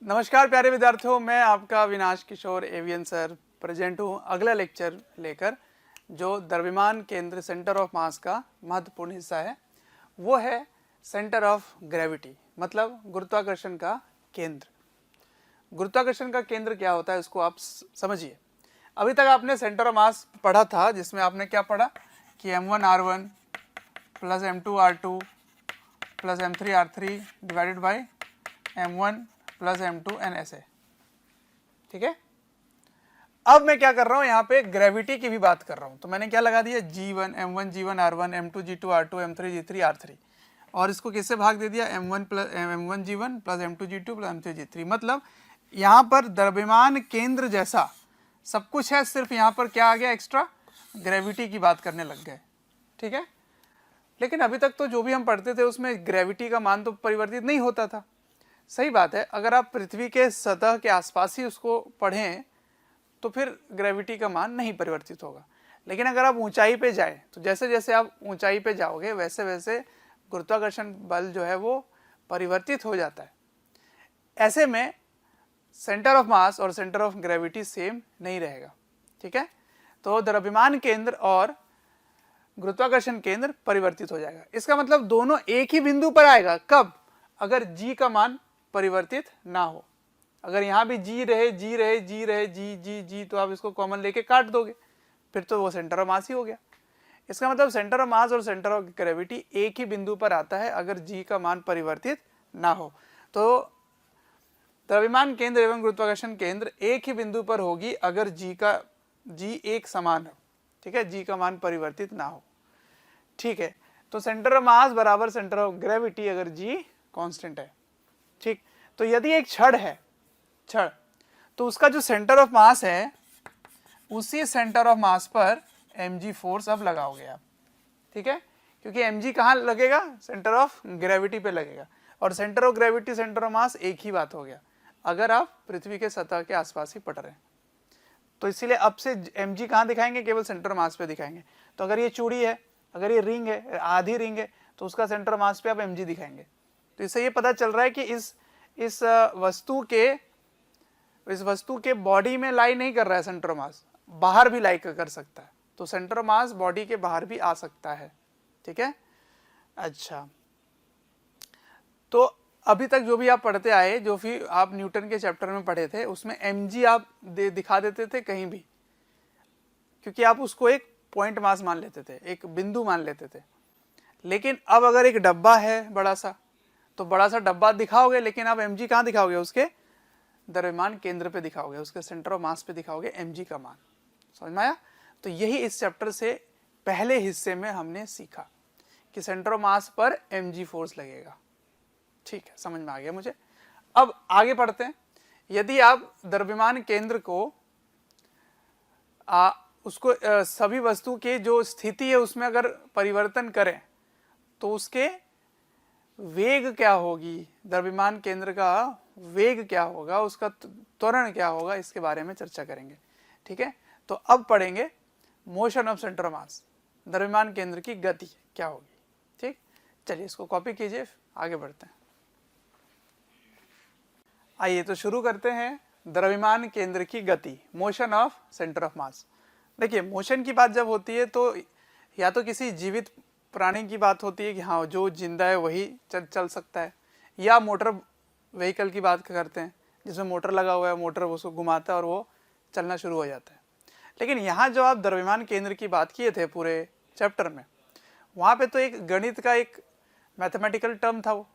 नमस्कार प्यारे विद्यार्थियों, मैं आपका विनाश किशोर एवियन सर प्रेजेंट हूँ अगला लेक्चर लेकर, जो द्रव्यमान केंद्र सेंटर ऑफ मास का महत्वपूर्ण हिस्सा है। वो है सेंटर ऑफ ग्रेविटी, मतलब गुरुत्वाकर्षण का केंद्र। गुरुत्वाकर्षण का केंद्र क्या होता है इसको आप समझिए। अभी तक आपने सेंटर ऑफ मास पढ़ा था, जिसमें आपने क्या पढ़ा कि m1r1 plus m2r2 plus m3r3 divided by m1 plus m2 n ऐसे। ठीक है, अब मैं क्या कर रहा हूं, यहां पे ग्रेविटी की भी बात कर रहा हूं, तो मैंने क्या लगा दिया g1 m1 g1 r1 m2 g2 r2 m3 g3 r3, और इसको किससे भाग दे दिया m1 g1 plus m2 g2 plus m3 g3। मतलब यहां पर द्रव्यमान केंद्र जैसा सब कुछ है, सिर्फ यहां पर क्या आ गया एक्स्ट्रा, ग्रेविटी की बात करने लग गए। ठीक है, लेकिन अभी तक तो जो भी हम पढ़ते थे उसमें ग्रेविटी का मान तो परिवर्तित नहीं होता था। सही बात है, अगर आप पृथ्वी के सतह के आसपास ही उसको पढ़ें तो फिर ग्रेविटी का मान नहीं परिवर्तित होगा। लेकिन अगर आप ऊंचाई पे जाएं तो जैसे जैसे आप ऊंचाई पे जाओगे वैसे वैसे गुरुत्वाकर्षण बल जो है वो परिवर्तित हो जाता है। ऐसे में सेंटर ऑफ मास और सेंटर ऑफ ग्रेविटी सेम नहीं रहेगा। ठीक है, तो द्रव्यमान केंद्र और गुरुत्वाकर्षण केंद्र परिवर्तित हो जाएगा। इसका मतलब दोनों एक ही बिंदु पर आएगा। कब? अगर जी का मान परिवर्तित ना हो। अगर यहाँ भी जी रहे जी रहे जी रहे जी जी जी, तो आप इसको कॉमन लेके काट दोगे, फिर तो वो सेंटर ऑफ मास ही हो गया। इसका मतलब सेंटर ऑफ मास और सेंटर ऑफ ग्रेविटी एक ही बिंदु पर आता है अगर जी का मान परिवर्तित ना हो। तो द्रव्यमान केंद्र एवं गुरुत्वाकर्षण केंद्र एक ही बिंदु पर होगी अगर जी एक समान हो। ठीक है, जी का मान परिवर्तित ना हो। ठीक है, तो सेंटर ऑफ मास बराबर सेंटर ऑफ ग्रेविटी अगर जी कांस्टेंट है। ठीक, तो यदि एक छड़ है, छड़, तो उसका जो सेंटर ऑफ मास है उसी सेंटर ऑफ मास पर mg फोर्स अब लगाओगे आप। ठीक है, क्योंकि mg कहाँ लगेगा, सेंटर ऑफ ग्रेविटी पे लगेगा, और centre of gravity centre of मास एक ही बात हो गया अगर आप पृथ्वी के सतह के आसपास ही पढ़ रहे हैं। तो इसीलिए अब से mg कहाँ दिखाएंगे, केवल सेंटर ऑफ मास पे दिखाएंगे। तो अगर ये चूड़ी है, अगर ये रिंग है, आधी रिंग है, तो उसका सेंटर ऑफ मास पे आप mg दिखाएंगे। तो इससे ये पता चल रहा है कि इस वस्तु के बॉडी में लाई नहीं कर रहा है सेंटर ऑफ मास, बाहर भी लाई कर सकता है। तो सेंटर ऑफ मास बॉडी के बाहर भी आ सकता है। ठीक है, अच्छा, तो अभी तक जो भी आप पढ़ते आए, जो भी आप न्यूटन के चैप्टर में पढ़े थे, उसमें mg आप दिखा देते थे कहीं भी, क्योंकि आप उसको एक पॉइंट मास मान लेते थे, एक बिंदु मान लेते थे। लेकिन अब अगर एक डब्बा है बड़ा सा, तो बड़ा सा डब्बा दिखाओगे, लेकिन आप mg कहाँ दिखाओगे, उसके द्रव्यमान केंद्र पे दिखाओगे, उसके सेंटर ऑफ मास पे दिखाओगे mg का मान। समझ में आया? तो यही इस चैप्टर से पहले हिस्से में हमने सीखा कि सेंटर ऑफ मास पर mg फोर्स लगेगा। ठीक है, समझ में आ गया मुझे। अब आगे पढ़ते हैं। यदि आप द्रव्यमान केंद्र को उसको सभी वस्तु के जो स्थिति है उसमें अगर परिवर्तन करें तो उसके वेग क्या होगी, द्रव्यमान केंद्र का वेग क्या होगा, उसका त्वरण क्या होगा, इसके बारे में चर्चा करेंगे। ठीक है, तो अब पढ़ेंगे मोशन ऑफ सेंटर ऑफ मास, द्रव्यमान केंद्र की गति क्या होगी। ठीक, चलिए इसको कॉपी कीजिए, आगे बढ़ते हैं। आइए तो शुरू करते हैं द्रव्यमान केंद्र की गति, मोशन ऑफ सेंटर ऑफ मास। देखिए, मोशन की बात जब होती है तो या तो किसी जीवित प्राणी की बात होती है कि हाँ जो जिंदा है वही चल सकता है, या मोटर व्हीकल की बात करते हैं जिसमें मोटर लगा हुआ है, मोटर उसको घुमाता है और वो चलना शुरू हो जाता है। लेकिन यहाँ जो आप द्रव्यमान केंद्र की बात किए थे पूरे चैप्टर में, वहाँ पे तो एक गणित का एक मैथमेटिकल टर्म था वो,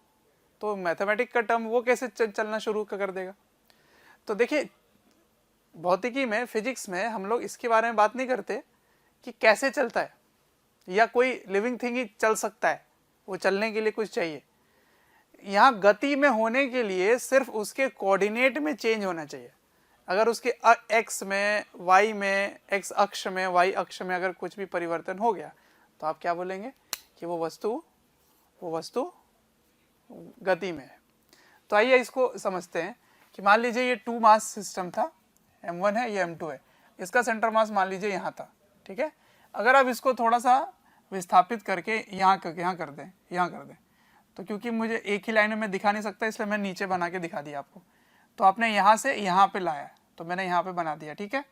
तो मैथमेटिक का टर्म वो कैसे चलना शुरू कर देगा। तो देखिए, भौतिकी में, फिजिक्स में हम लोग इसके बारे में बात नहीं करते कि कैसे चलता है, या कोई लिविंग थिंग ही चल सकता है, वो चलने के लिए कुछ चाहिए। यहाँ गति में होने के लिए सिर्फ उसके कोऑर्डिनेट में चेंज होना चाहिए। अगर उसके एक्स में, वाई में, एक्स अक्ष में, वाई अक्ष में अगर कुछ भी परिवर्तन हो गया तो आप क्या बोलेंगे कि वो वस्तु गति में है। तो आइए इसको समझते हैं कि मान लीजिए ये 2 मास सिस्टम था, m1 है, ये m2 है, इसका सेंटर मास मान लीजिए यहाँ था। ठीक है, अगर आप इसको थोड़ा सा विस्थापित करके यहाँ कर दें, यहाँ कर दें। तो क्योंकि मुझे एक ही लाइन में दिखा नहीं सकता, इसलिए मैं नीचे बना के दिखा दिया आपको। तो आपने यहाँ से यहाँ पे लाया, तो मैंने यहाँ पे बना दिया, ठीक है।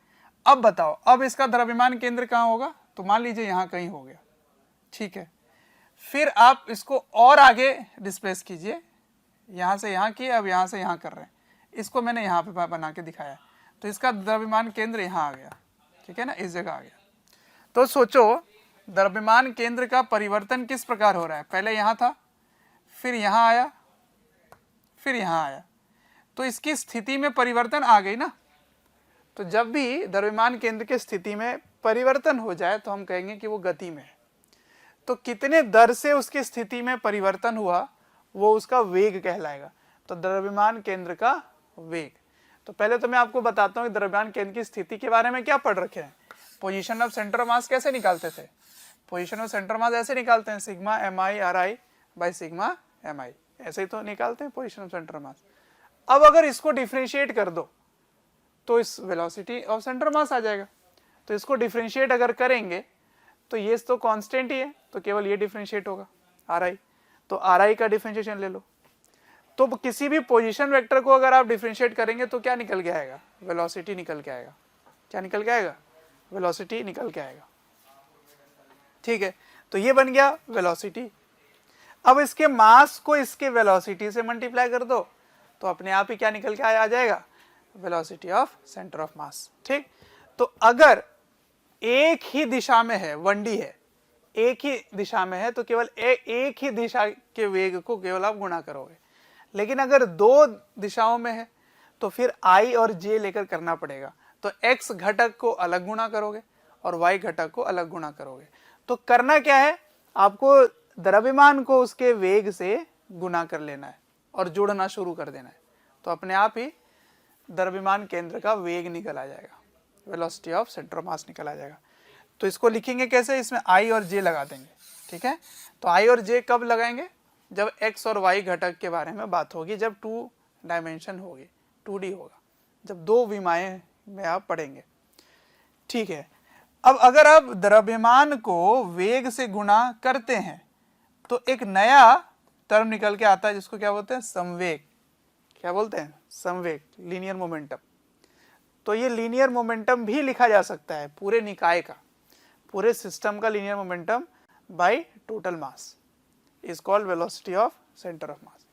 अब बताओ, अब इसका द्रव्यमान केंद्र कहाँ होगा? तो मान लीजिए यहाँ कहीं हो गया, ठीक है। फिर आप इसको और आगे डिस्प्लेस कीजिए, यहाँ से यहाँ किए, अब यहाँ से यहाँ कर रहे हैं, इसको मैंने यहाँ पे बना के दिखाया। तो इसका द्रव्यमान केंद्र यहाँ आ गया, ठीक है ना, इस जगह आ गया। तो सोचो द्रव्यमान केंद्र का परिवर्तन किस प्रकार हो रहा है, पहले यहाँ था, फिर यहाँ आया, फिर यहाँ आया, तो इसकी स्थिति में परिवर्तन आ गई ना। तो जब भी द्रव्यमान केंद्र की स्थिति में परिवर्तन हो जाए तो हम कहेंगे कि वो गति में है। तो कितने दर से उसकी स्थिति में परिवर्तन हुआ वो उसका वेग कहलाएगा। तो द्रव्यमान केंद्र का वेग। तो पहले तो मैं आपको बताता हूँ कि द्रव्यमान केंद्र की स्थिति के बारे में क्या पढ़ रखे हैं। Position of centre of mass कैसे निकालते थे? Position of centre of mass ऐसे निकालते हैं, sigma mi ri by sigma mi, ऐसे ही तो निकालते हैं position of centre of mass. अब अगर इसको डिफरेंशिएट कर दो तो इस वेलोसिटी ऑफ सेंटर मास आ जाएगा। तो इसको डिफरेंशिएट अगर करेंगे तो ये तो कांस्टेंट ही है, तो केवल ये डिफरेंशिएट होगा ri। तो ri का डिफरेंशिएशन ले लो। तो किसी भी पोजीशन वेक्टर को अगर आप डिफरेंशिएट करेंगे तो क्या निकल के आएगा? वेलोसिटी निकल के आएगा। क्या निकल के आएगा? वेलोसिटी निकल के आएगा, ठीक है। तो ये बन गया वेलोसिटी। अब इसके मास को इसके वेलोसिटी से मल्टीप्लाई कर दो तो अपने आप ही क्या निकल के आ जाएगा? Velocity of centre of mass, ठीक। तो अगर एक ही दिशा में है, 1D है, एक ही दिशा में है, तो केवल एक ही दिशा के वेग को केवल आप गुणा करोगे। लेकिन अगर दो दिशाओं में है तो फिर I और J लेकर करना पड़ेगा। तो x घटक को अलग गुणा करोगे और y घटक को अलग गुणा करोगे। तो करना क्या है, आपको द्रव्यमान को उसके वेग से गुणा कर लेना है और जोड़ना शुरू कर देना है। तो अपने आप ही द्रव्यमान केंद्र का वेग निकल आ जाएगा, वेलोसिटी ऑफ सेंटर ऑफ मास निकल आ जाएगा। तो इसको लिखेंगे कैसे? इसमें I और J लगा देंगे, ठीक है। तो I और J कब लगाएंगे? जब x और y घटक के बारे में बात होगी, जब 2 डायमेंशन होगी, 2D होगा, जब दो विमाएं में आप पढ़ेंगे, ठीक है। अब अगर आप द्रव्यमान को वेग से गुणा करते हैं तो एक नया टर्म निकल के आता है जिसको क्या बोलते हैं? संवेग। क्या बोलते हैं? संवेग, लीनियर मोमेंटम। तो ये लीनियर मोमेंटम भी लिखा जा सकता है, पूरे निकाय का, पूरे सिस्टम का linear momentum by total mass is called velocity of centre of mass.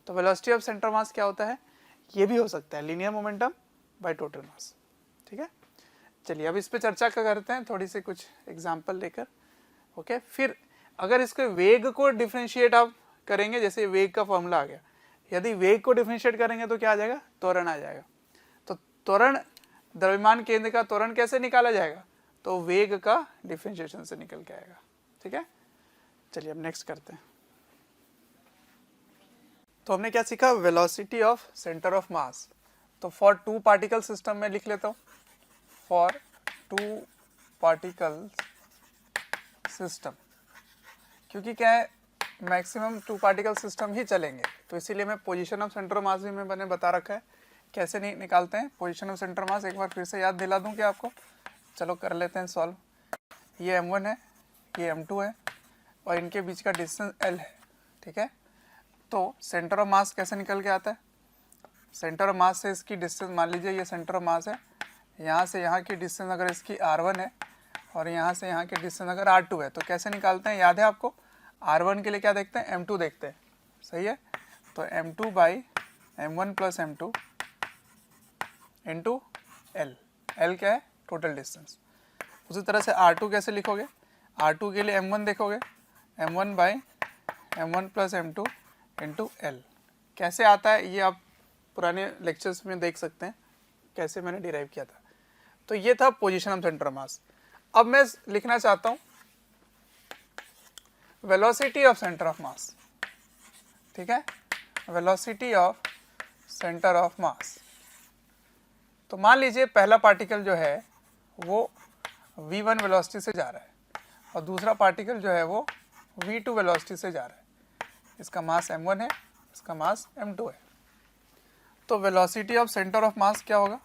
तो velocity of centre of mass क्या होता है? ये भी हो सकता है linear momentum by total mass, ठीक है। चलिए अब इस पे चर्चा करते हैं थोड़ी सी कुछ एग्जांपल लेकर, ओके। फिर अगर इसके वेग को डिफरेंशिएट आप करेंगे, जैसे वेग का फॉर्मूला आ गया, यदि वेग को डिफरेंशिएट करेंगे तो क्या आ जाएगा? त्वरण आ जाएगा। तो त्वरण, द्रव्यमान केंद्र का त्वरण कैसे निकाला जाएगा? तो वेग का डिफरेंशिएशन से निकल के आएगा, ठीक है। चलिए अब नेक्स्ट करते हैं। तो हमने क्या सीखा? Velocity of centre of mass. तो फॉर 2 पार्टिकल सिस्टम में लिख लेता हूँ, फॉर 2 पार्टिकल सिस्टम, क्योंकि क्या है मैक्सिमम 2 पार्टिकल सिस्टम ही चलेंगे, तो इसीलिए मैं पोजीशन ऑफ सेंटर ऑफ मास भी मैंने बता रखा है कैसे निकालते हैं पोजीशन ऑफ सेंटर मास। एक बार फिर से याद दिला दूं क्या आपको? चलो कर लेते हैं सॉल्व। ये m1 है, ये m2 है और इनके बीच का डिस्टेंस l है, ठीक है। तो सेंटर ऑफ मास कैसे निकल के आता है? सेंटर ऑफ मास से इसकी डिस्टेंस, मान लीजिए ये सेंटर ऑफ मास है, यहाँ से यहाँ की डिस्टेंस अगर इसकी r1 है और यहाँ से यहाँ की डिस्टेंस अगर r2 है, तो कैसे निकालते हैं? याद है आपको? r1 के लिए क्या देखते हैं? m2 देखते हैं, सही है। तो m2 by m1 plus m2 into l क्या है? Total distance. उसी तरह से r2 कैसे लिखोगे? r2 के लिए m1 देखोगे, m1 by m1 plus m2 into l। कैसे आता है ये आप पुराने लेक्चर्स में देख सकते हैं कैसे मैंने डिराइव किया था। तो ये था position of centre of mass. अब मैं लिखना चाहता हूँ velocity of centre of mass, ठीक है, velocity of centre of mass. तो मान लीजिए पहला पार्टिकल जो है वो v1 वेलोसिटी से जा रहा है और दूसरा पार्टिकल जो है वो v2 वेलोसिटी से जा रहा है। इसका मास m1 है, इसका मास m2 है। तो velocity of centre of mass क्या होगा?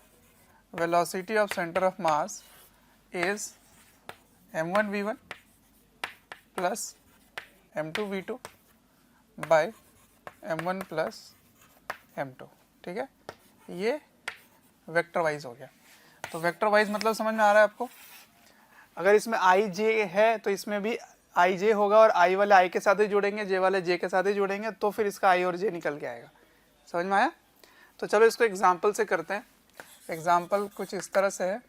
Velocity of centre of mass is m1 v1 plus m2v2 by m1 plus m2, ठीक है। ये वेक्टर वाइज हो गया। तो वेक्टर वाइज मतलब समझ में आ रहा है आपको? अगर इसमें आई जे है तो इसमें भी आई जे होगा, और आई वाले आई के साथ ही जुड़ेंगे, जे वाले जे के साथ ही जुड़ेंगे, तो फिर इसका आई और जे निकल के आएगा। समझ में आया? तो चलो इसको एग्जाम्पल से करते हैं। एग्जाम्पल कुछ इस तरह से है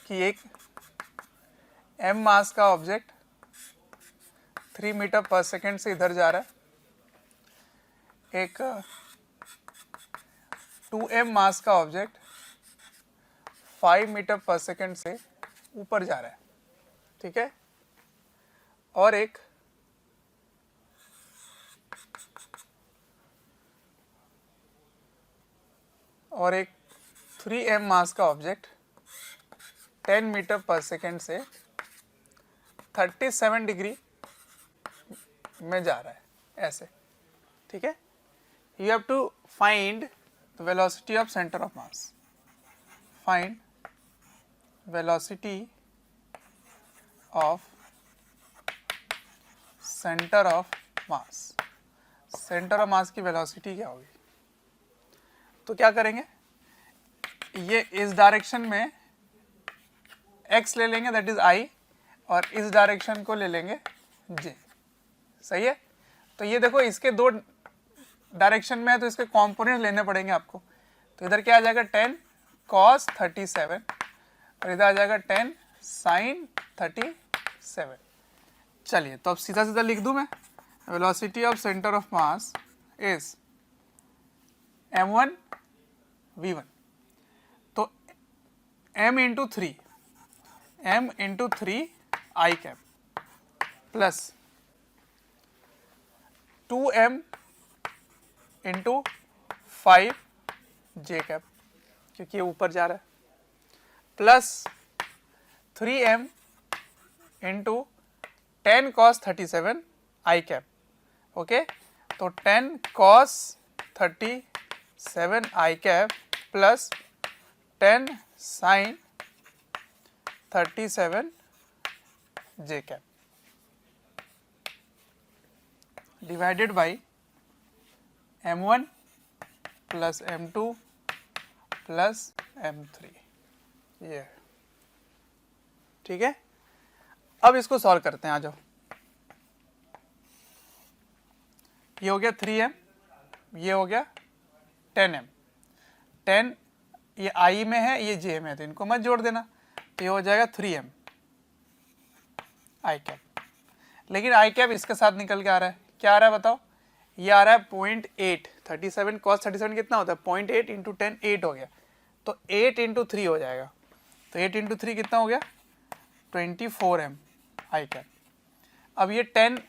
कि एक m मास का ऑब्जेक्ट 3 मीटर पर सेकेंड से इधर जा रहा है, एक 2m मास का ऑब्जेक्ट 5 मीटर पर सेकेंड से ऊपर जा रहा है, ठीक है, और एक 3m मास का ऑब्जेक्ट 10 मीटर पर सेकेंड से 37 डिग्री में जा रहा है, ऐसे, ठीक है। You have to find the velocity of centre of mass. Find velocity of centre of mass. Centre of mass की वेलोसिटी क्या होगी? तो क्या करेंगे, ये इस डायरेक्शन में x ले लेंगे, दैट इज i, और इस डायरेक्शन को ले लेंगे j, सही है। तो ये देखो इसके दो डायरेक्शन में है तो इसके कंपोनेंट लेने पड़ेंगे आपको। तो इधर क्या आ जाएगा 10 cos 37 और इधर आ जाएगा 10 sin 37। चलिए तो अब सीधा सीधा लिख दूं मैं, velocity of centre of mass is m1 v1, तो m इंटू 3 आई कैप प्लस 2m इंटू 5 जे कैप, क्योंकि ये ऊपर जा रहा है, प्लस 3m इंटू 10 cos 37 आई कैप, ओके। तो 10 cos 37 I cap plus 10 sin 37 J cap divided by m1 plus m2 plus m3, ये, ठीक है। अब इसको सॉल्व करते हैं, आ जाओ। ये हो गया 3m, ये हो गया 10m। 10 ये i में है, ये j में है, तो इनको मत जोड़ देना, तो ये हो जाएगा 3m आई कैप। लेकिन आई कैप इसके साथ निकल के आ रहा है, क्या आ रहा है बताओ? ये आ रहा है 0.8, 37 cos 37 कितना होता है 0.8 इंटू 10, 8 हो गया, तो 8 इंटू 3 हो जाएगा, तो 8 इंटू 3 कितना हो गया 24m आई कैप। अब ये 10m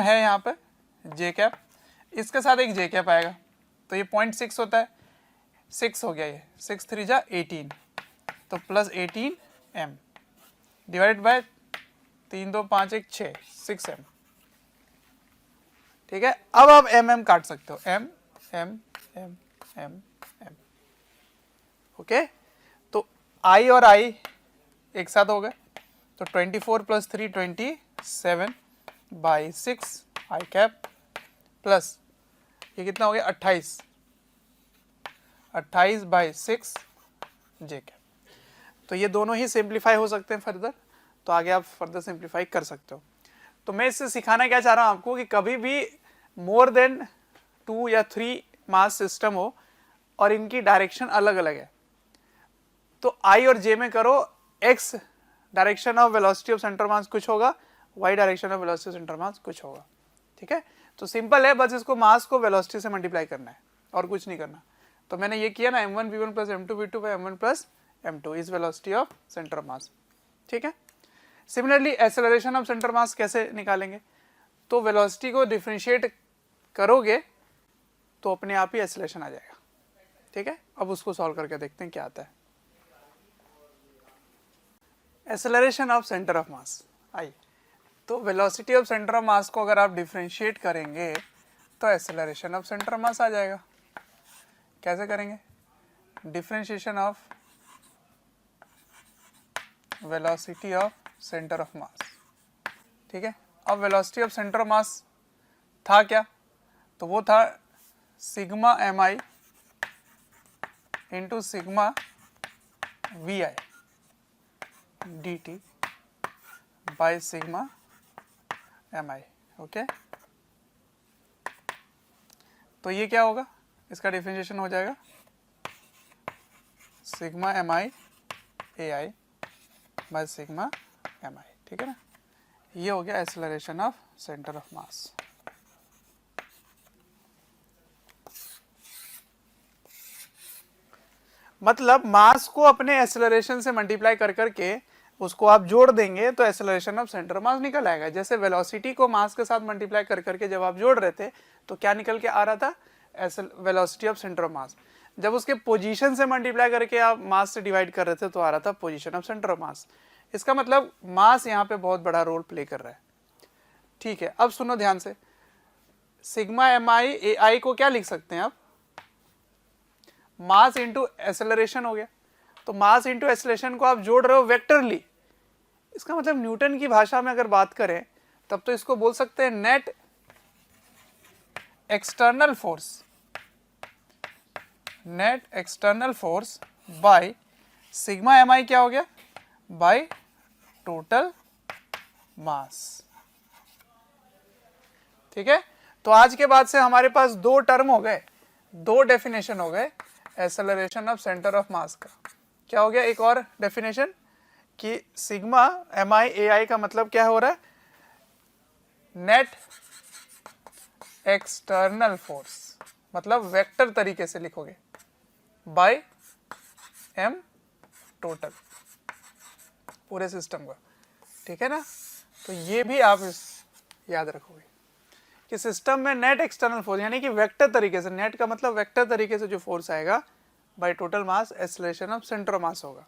है यहाँ पे जे कैप, इसके साथ एक जे कैप आएगा, तो ये 0.6 होता है, 6 हो गया, ये 6 3 जा 18, तो plus 18m divided by 3 2 5 1 6 6m, ठीक है। अब आप mm काट सकते हो, m m m m m, okay. तो i और i एक साथ हो गए, तो 24 plus 3 27 by 6 I cap plus ये कितना हो गया 28 बाई 6 जे कैप। तो ये दोनों ही सिंप्लीफाई हो सकते हैं फर्दर, तो आगे आप फर्दर सिंप्लीफाई कर सकते हो। तो मैं इससे सिखाना क्या चाह रहा हूं आपको कि कभी भी मोर देन 2 या 3 मास सिस्टम हो और इनकी डायरेक्शन अलग अलग है, तो आई और जे में करो, x direction of velocity of centre mass कुछ होगा, y direction of velocity of centre mass कुछ होगा, ठीक है। तो सिंपल है, बस इसको मास को वेलोसिटी से मल्टीप्लाई करना है और कुछ नहीं करना। तो मैंने ये किया ना, m1 v1 plus m2 v2 by m1 plus m2 is velocity of centre of mass, ठीक है। सिमिलरली एक्सेलरेशन ऑफ सेंटर मास कैसे निकालेंगे? तो वेलोसिटी को डिफरेंशिएट करोगे तो अपने आप ही एक्सेलरेशन आ जाएगा, ठीक है। अब उसको सॉल्व करके देखते हैं क्या आता है। Acceleration of centre of mass, आई, तो velocity of centre of mass को अगर आप डिफरेंशिएट करेंगे तो acceleration of centre of mass आ जाएगा। कैसे करेंगे? Differentiation of velocity of centre of mass. ठीक है, अब velocity of centre of mass था क्या, तो वो था sigma M i into sigma v i d t by sigma M i. Okay, तो ये क्या होगा, इसका डिफरेंशिएशन हो जाएगा sigma M i a i by sigma M i. ठीक है ना, ये हो गया acceleration of centre of mass. मतलब मास को अपने एक्सेलरेशन से मल्टीप्लाई कर करके उसको आप जोड़ देंगे तो एक्सेलरेशन ऑफ सेंटर ऑफ मास निकल आएगा। जैसे वेलोसिटी को मास के साथ मल्टीप्लाई कर करके जब आप जोड़ रहे थे तो क्या निकल के आ रहा था, वेलोसिटी ऑफ सेंटर ऑफ मास। जब उसके पोजीशन से मल्टीप्लाई करके आप मास से डिवाइड कर रहे थे तो आ रहा था पोजीशन ऑफ सेंटर ऑफ मास। इसका मतलब मास यहाँ पे बहुत बड़ा रोल प्ले कर रहा है। ठीक है, अब सुनो ध्यान से, सिग्मा एम आई ए आई को क्या लिख सकते हैं आप, मास इंटू एक्सेलरेशन हो गया। तो मास इंटू एक्सेलरेशन को आप जोड़ रहे हो वेक्टरली, इसका मतलब न्यूटन की भाषा में अगर बात करें तब तो इसको बोल सकते हैं net external force, net external force by sigma M i क्या हो गया, बाय टोटल मास। ठीक है, तो आज के बाद से हमारे पास दो टर्म हो गए, दो डेफिनेशन हो गए acceleration of centre of mass का। क्या हो गया, एक और डेफिनेशन कि सिग्मा एम आई ए आई का मतलब क्या हो रहा है, नेट एक्सटर्नल फोर्स, मतलब वेक्टर तरीके से लिखोगे बाय एम टोटल पूरे सिस्टम का। ठीक है ना, तो ये भी आप याद रखोगे कि सिस्टम में नेट एक्सटर्नल फोर्स यानी कि वेक्टर तरीके से, नेट का मतलब वेक्टर तरीके से जो फोर्स आएगा bye total mass acceleration of centre of mass होगा।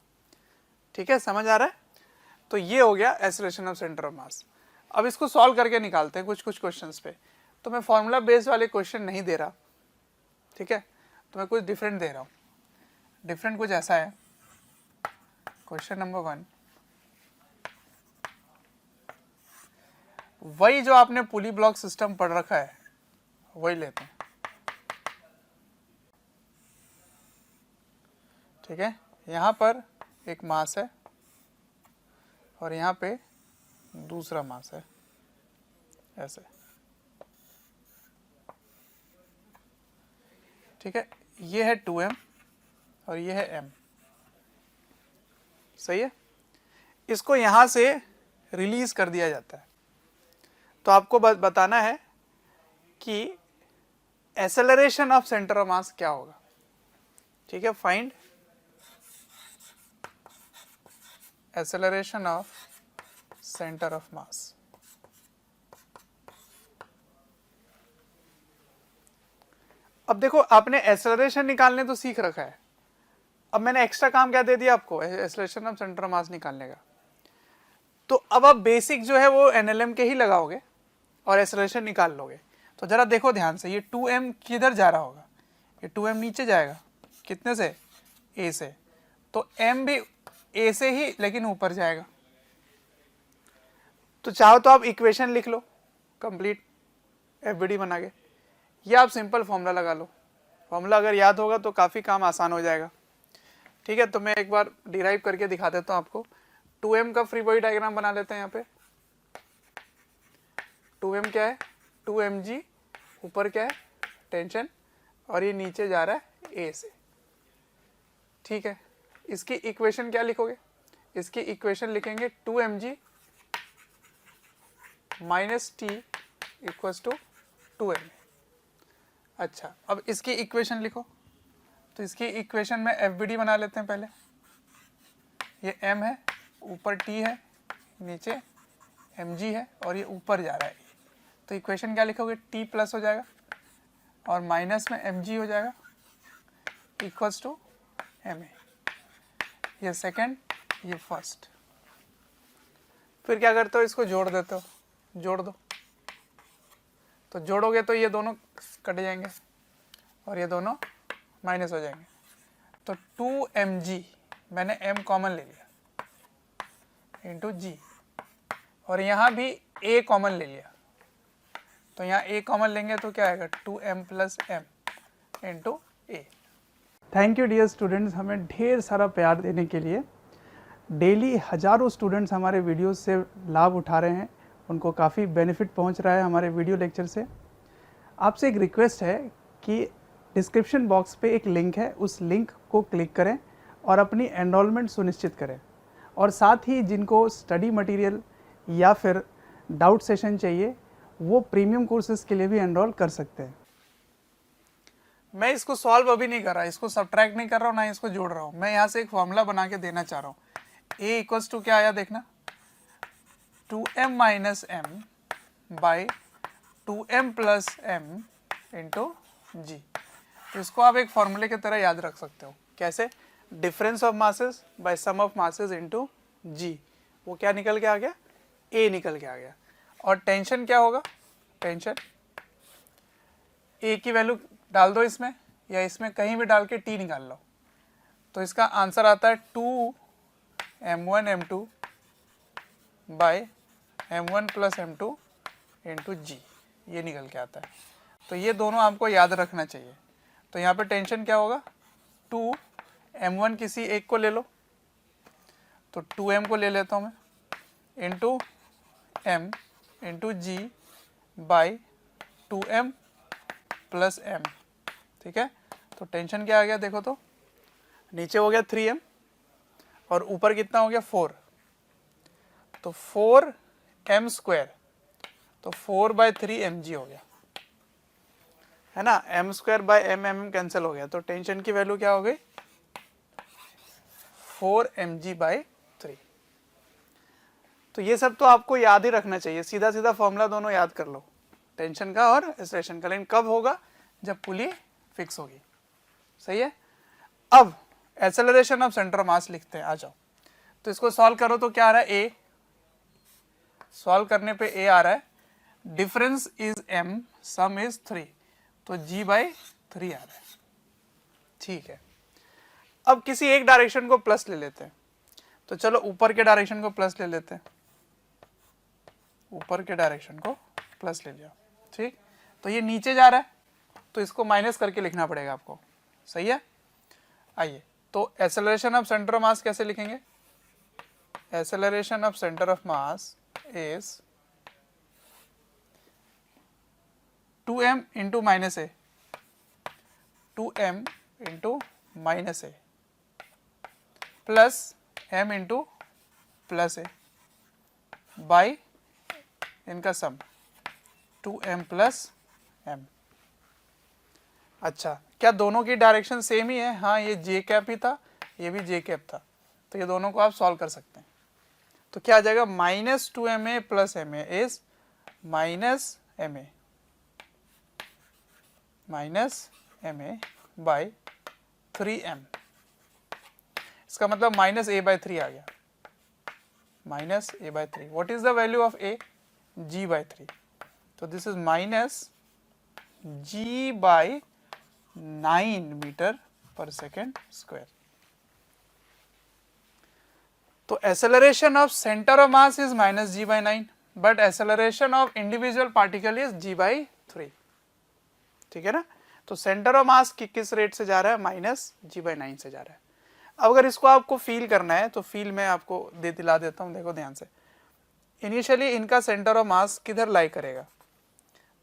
ठीक है, समझ आ रहा है, तो ये हो गया acceleration of centre of mass. अब इसको सॉल्व करके निकालते हैं कुछ क्वेश्चंस पे। तो मैं फॉर्मूला बेस्ड वाले क्वेश्चन नहीं दे रहा, ठीक है, तो मैं कुछ डिफरेंट दे रहा हूँ। डिफरेंट कुछ ऐसा है, क्वेश्चन नंबर 1, वही जो आपने पुली ब्लॉक सिस्टम पढ़ रखा है वही लेते हैं। ठीक है, यहाँ पर एक मास है और यहाँ पे दूसरा मास है, ऐसे। ठीक है, ये है 2m और ये है m, सही है। इसको यहाँ से रिलीज कर दिया जाता है, तो आपको बताना है कि acceleration of centre of mass क्या होगा। ठीक है, find acceleration of centre of mass. अब देखो, आपने एक्सेलरेशन निकालने तो सीख रखा है, अब मैंने एक्स्ट्रा काम क्या दे दिया आपको, acceleration of centre of mass निकालने का। तो अब आप बेसिक जो है वो एनएलएम के ही लगाओगे और एक्सेलरेशन निकाल लोगे। तो जरा देखो ध्यान से, ये 2m किधर जा रहा होगा, ये 2m नीचे जाएगा, कितने से, a से, तो m भी a से ही लेकिन ऊपर जाएगा। तो चाहो तो आप इक्वेशन लिख लो कंप्लीट एफबीडी बना के, या आप सिंपल फॉर्मूला लगा लो। फॉर्मूला अगर याद होगा तो काफ़ी काम आसान हो जाएगा। ठीक है, तो मैं एक बार डिराइव करके दिखा देता हूँ आपको। 2m का फ्री बॉडी डायग्राम बना लेते हैं। यहाँ पे 2m क्या है, 2mg, ऊपर क्या है, टेंशन, और ये नीचे जा रहा है a से। ठीक है, इसकी इक्वेशन क्या लिखोगे, इसकी इक्वेशन लिखेंगे 2mg minus T equals to 2m। अच्छा, अब इसकी इक्वेशन लिखो, तो इसकी इक्वेशन में एफबीडी बना लेते हैं पहले। ये m है, ऊपर t है, नीचे mg है और ये ऊपर जा रहा है। तो इक्वेशन क्या लिखोगे, t प्लस हो जाएगा और माइनस में mg हो जाएगा इक्वल्स टू ma। ये सेकंड, ये फर्स्ट। फिर क्या करते हो, इसको जोड़ देते हो, जोड़ दो। तो जोड़ोगे तो ये दोनों कट जाएंगे और ये दोनों माइनस हो जाएंगे। तो 2mg, मैंने m कॉमन ले लिया, इंटू g, और यहाँ भी a कॉमन ले लिया, तो यहाँ a कॉमन लेंगे तो क्या आएगा 2m plus m into a. Thank you dear students, हमें ढेर सारा प्यार देने के लिए। डेली हज़ारों स्टूडेंट्स हमारे वीडियोस से लाभ उठा रहे हैं, उनको काफ़ी बेनिफिट पहुंच रहा है हमारे वीडियो लेक्चर से। आपसे एक रिक्वेस्ट है कि डिस्क्रिप्शन बॉक्स पे एक लिंक है, उस लिंक को क्लिक करें और अपनी एनरोलमेंट सुनिश्चित करें। और साथ ही जिनको स्टडी मटेरियल या फिर डाउट सेशन चाहिए वो प्रीमियम कोर्सेज के लिए भी एनरोल कर सकते हैं। मैं इसको सॉल्व अभी नहीं कर रहा, इसको सब्ट्रैक्ट नहीं कर रहा हूँ, ना इसको जोड़ रहा हूँ। मैं यहाँ से एक फॉर्मूला बना के देना चाह रहा हूँ। a इक्वल्स टू क्या आया देखना, 2m minus m by 2m plus m into g. तो इसको आप एक फॉर्मूले की तरह याद रख सकते हो। कैसे? Difference of masses by sum of masses into g. वो क्या निकल के आ गया, a निकल के आ गया। और टेंशन क्या होगा, टेंशन a की वैल्यू डाल दो इसमें या इसमें कहीं भी डाल के t निकाल लो, तो इसका आंसर आता है 2m1 m2 by m1 plus m2 into जी, ये निकल के आता है। तो ये दोनों आपको याद रखना चाहिए। तो यहाँ पे टेंशन क्या होगा, 2m1 किसी एक को ले लो, तो 2m को ले लेता हूँ मैं, into m into g by 2m plus m। ठीक है, तो टेंशन क्या आ गया देखो, तो नीचे हो गया 3m और ऊपर कितना हो गया 4, तो 4m स्क्वायर, तो 4/3mg हो गया, है ना। m square by m cancel हो गया, तो टेंशन की वैल्यू क्या हो गई 4mg/3। तो ये सब तो आपको याद ही रखना चाहिए, सीधा सीधा फॉर्मूला दोनों याद कर लो, टेंशन का और एक्सेलरेशन का। लेकिन कब होगा, जब पुली फिक्स होगी। सही है। अब एक्सेलरेशन ऑफ सेंटर ऑफ मास लिखते हैं, आ जाओ। तो इसको सॉल्व करो तो क्या आ रहा है, a सॉल्व करने पे a आ रहा है, difference is m, some is 3, तो g/3 आ रहा है। ठीक है, अब किसी एक डायरेक्शन को प्लस ले लेते हैं, तो चलो ऊपर के डायरेक्शन को प्लस ले लेते हैं, ऊपर के डायरेक्शन को प्लस ले लिया। ठीक, तो ये नीचे जा रहा है तो इसको माइनस करके लिखना पड़ेगा आपको। सही है। आइए, तो acceleration of centre of mass कैसे लिखेंगे, acceleration of centre of mass is 2m into minus A, 2m into minus A plus m into plus A by इनका सम 2m प्लस m। अच्छा, क्या दोनों की डायरेक्शन सेम ही है? हाँ, ये j कैप ही था, ये भी j कैप था, तो ये दोनों को आप सॉल्व कर सकते हैं। तो क्या आ जाएगा, -2ma plus ma is -ma by 3m। इसका मतलब -a/3 आ गया, -a/3। What is the value of a, g/3, तो this is -g/9 metre per second square. तो acceleration of centre of mass is -g/9, but acceleration of individual particle is g/3। ठीक है ना। तो centre of मास किस rate से जा रहा है, -g/9 से जा रहा है। अब अगर इसको आपको फील करना है तो फील मैं आपको दिला देता हूं, देखो ध्यान से। इनिशियली इनका सेंटर ऑफ मास किधर लाई करेगा,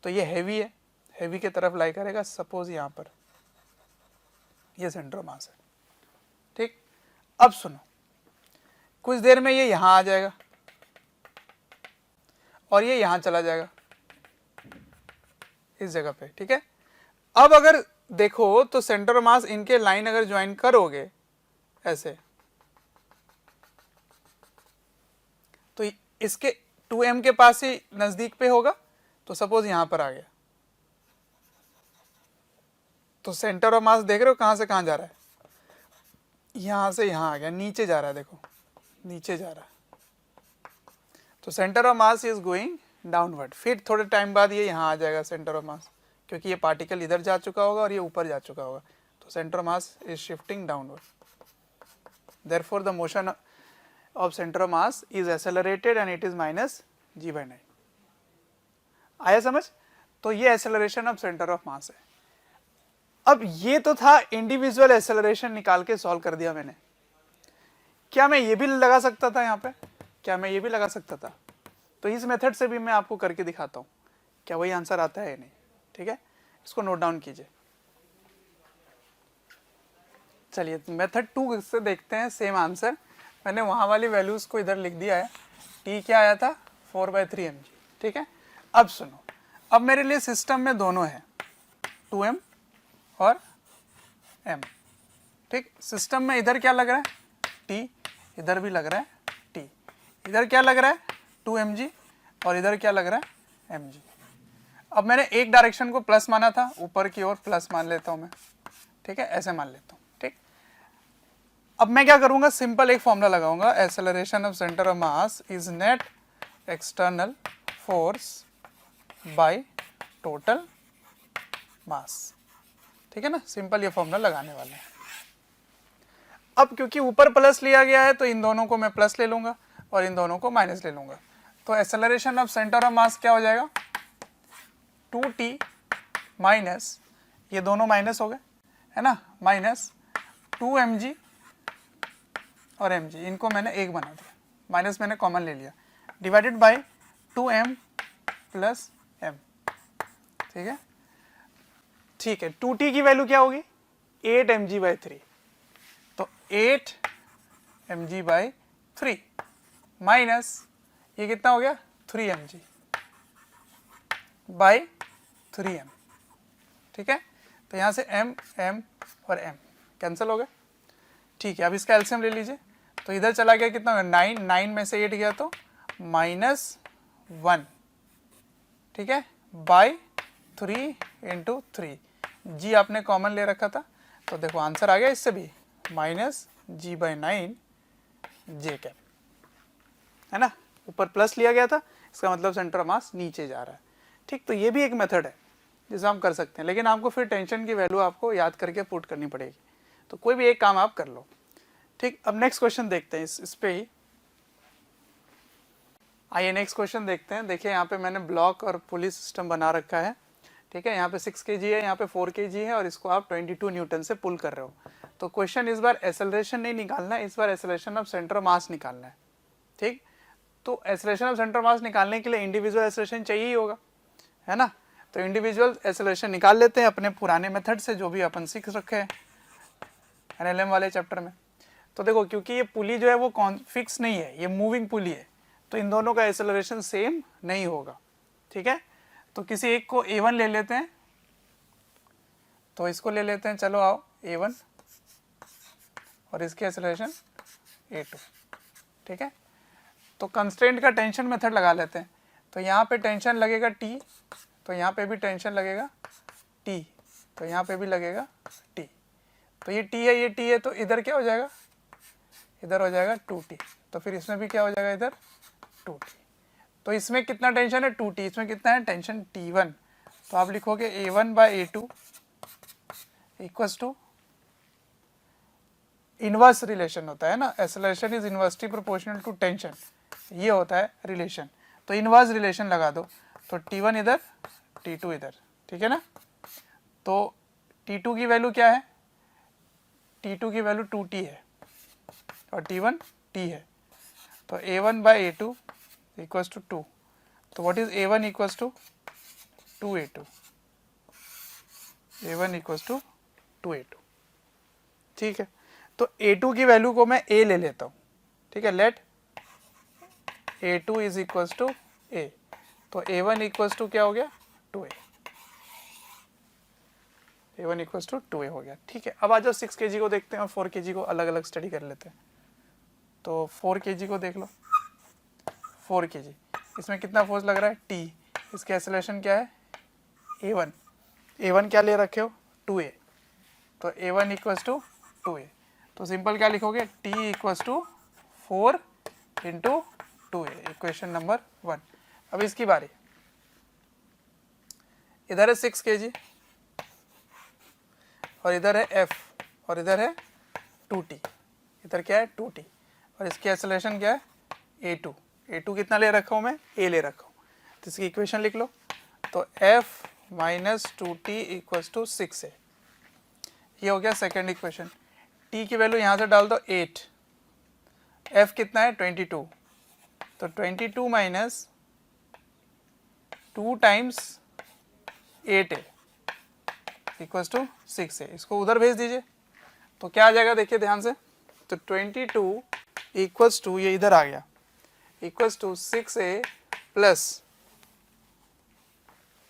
तो ये हैवी है, हैवी की तरफ लाई करेगा। सपोज यहां पर ये सेंटर ऑफ मास है। ठीक, अब सुनो, कुछ देर में ये यहां आ जाएगा और ये यहां चला जाएगा इस जगह पे। ठीक है, अब अगर देखो तो सेंटर ऑफ मास इनके लाइन अगर ज्वाइन करोगे ऐसे, तो इसके 2m के पास ही नजदीक पे होगा, तो सपोज यहां पर आ गया, तो सेंटर ऑफ मास देख रहे हो कहां से कहां जा रहा है, यहां से यहां आ गया, नीचे जा रहा है, देखो नीचे जा रहा है। तो centre of mass is going downward. फिर थोड़े टाइम बाद ये यहां आ जाएगा सेंटर ऑफ मास, क्योंकि ये पार्टिकल इधर जा चुका होगा और ये ऊपर जा चुका होगा, तो centre of mass is shifting downward. Therefore, the motion of center of mass is accelerated and it is g/9। आया समझ? तो ये acceleration of centre of mass है। अब ये तो था इंडिविजुअल एक्सेलरेशन निकाल के सॉल्व कर दिया मैंने। क्या मैं ये भी लगा सकता था यहाँ पे? क्या मैं ये भी लगा सकता था? तो इस मेथड से भी मैं आपको करके दिखाता हूँ, क्या वही आंसर आता है या नहीं। ठीक है, इसको नोट डाउन कीजिए। चलिए मेथड 2 से देखते हैं सेम आंसर। मैंने वहाँ वाली वैल्यूज को इधर लिख दिया है। टी क्या आया था? 4/3 mg। ठीक है, अब सुनो, अब मेरे लिए सिस्टम में दोनों है, 2m और m। ठीक, सिस्टम में इधर क्या लग रहा है? t, इधर भी लग रहा है t। इधर क्या लग रहा है? 2 mg, और इधर क्या लग रहा है? mg। अब मैंने एक डायरेक्शन को प्लस माना था, ऊपर की ओर प्लस मान लेता हूं मैं। ठीक है, ऐसे मान लेता हूं। ठीक, अब मैं क्या करूंगा? सिंपल एक फॉर्मूला लगाऊंगा, acceleration of centre of mass is net external force bye total mass. ठीक है ना, सिंपल ये फॉर्मूला लगाने वाले हैं। अब क्योंकि ऊपर प्लस लिया गया है तो इन दोनों को मैं प्लस ले लूंगा और इन दोनों को माइनस ले लूंगा। तो acceleration of centre of mass क्या हो जाएगा? 2t माइनस, ये दोनों माइनस हो गए है ना, माइनस 2 mg और mg, इनको मैंने एक बना दिया, माइनस मैंने कॉमन ले लिया, divided by 2m plus m। ठीक है, ठीक है, 2t की वैल्यू क्या होगी? 8 mg/3। तो 8 mg/3 माइनस ये कितना हो गया? 3 mg/3m। ठीक है, तो यहां से m m और m कैंसिल हो गए। ठीक है, अब इसका एलसीएम ले लीजिए। तो इधर चला गया, कितना होगा? 9, 9 में से 8 गया तो -1। ठीक है, बाय 3 × 3। जी आपने कॉमन ले रखा था, तो देखो आंसर आ गया इससे भी, -g/9 j कैप, है ना। ऊपर प्लस लिया गया था, इसका मतलब सेंटर ऑफ मास नीचे जा रहा है। ठीक, तो ये भी एक मेथड है जिसे हम कर सकते हैं, लेकिन आपको फिर टेंशन की वैल्यू आपको याद करके पुट करनी पड़ेगी। तो कोई भी एक काम आप कर लो। ठीक, अब नेक्स्ट क्वेश्चन देखते हैं, इस पे ही आइए नेक्स्ट क्वेश्चन देखते हैं। देखिए यहाँ पे मैंने ब्लॉक और पुली सिस्टम बना रखा है। ठीक है, यहाँ पे 6 kg है, यहाँ पे 4 kg है, और इसको आप 22 न्यूटन से पुल कर रहे हो। तो क्वेश्चन इस बार एक्सेलरेशन नहीं निकालना है, इस बार acceleration of centre of mass निकालना है। ठीक, तो acceleration of centre of mass निकालने के लिए इंडिविजुअल एक्सेलरेशन चाहिए ही होगा, है ना। तो इंडिविजुअल एक्सेलरेशन निकाल लेते हैं अपने पुराने मेथड से, जो भी अपन सीख रखे हैं एनएलएम वाले चैप्टर में। तो देखो, क्योंकि ये पुली जो है वो फिक्स नहीं है, ये मूविंग पुली है, तो इन दोनों का एक्सेलरेशन सेम नहीं होगा। ठीक है, तो किसी एक को A1 ले लेते हैं, तो इसको ले लेते हैं, चलो आओ A1, और इसकी एक्सेलरेशन A2। ठीक है, तो कंस्ट्रेंट का टेंशन मेथड लगा लेते हैं। तो यहाँ पे टेंशन लगेगा T, तो यहाँ पे भी टेंशन लगेगा T, तो यहाँ पे भी लगेगा T। तो ये T है, ये T है, तो इधर क्या हो जाएगा? इधर हो जाएगा 2T। तो फिर इसमें भी क्या हो जाएगा? इधर 2T। तो इसमें कितना टेंशन है? 2T। इसमें कितना है? Tension T1। तो आप लिखोगे A1/A2 equals to, inverse relation होता है ना, acceleration is inversely proportional to tension, ये होता है रिलेशन। तो इनवर्स रिलेशन लगा दो, तो T1 इधर, T2 इधर। ठीक है ना, तो T2 की वैल्यू क्या है? T2 की वैल्यू 2T है और T1 T है। तो A1/A2 इक्वल्स टू 2। तो what is A1 equals to 2A2। A1 equals to 2A2। ठीक है, तो A2 की वैल्यू को मैं A ले लेता हूँ। ठीक है, let A2 is equals to A। तो A1 इक्वल्स टू क्या हो गया? 2A। A1 equals to 2A हो गया। ठीक है, अब आ जाओ 6 kg को देखते हैं और 4 kg को अलग अलग स्टडी कर लेते हैं। तो 4 kg को देख लो, 4 kg, इसमें कितना फोर्स लग रहा है? T। इसके एक्सेलरेशन क्या है? A1। A1 क्या ले रखे हो? 2A। तो A1 इक्वल्स टू 2A। तो सिंपल क्या लिखोगे? T equals to 4 × 2A, equation number 1। अब इसकी बारी, इधर है 6 kg और इधर है F और इधर है 2T। इधर क्या है? 2T, और इसकी एक्सेलरेशन क्या है? A2। A2 कितना ले रखा हूँ मैं, A ले रखा हूँ, तो इसकी इक्वेशन लिख लो। तो F minus 2T equals to 6A, ये हो गया सेकेंड इक्वेशन। T की वैल्यू यहाँ से डाल दो 8, F कितना है 22, तो 22 minus 2 times 8A equals to 6A, इसको उधर भेज दीजिए तो क्या आ जाएगा देखिए ध्यान से। तो 22 इक्वल्स टू, ये इधर आ गया, equals to 6A plus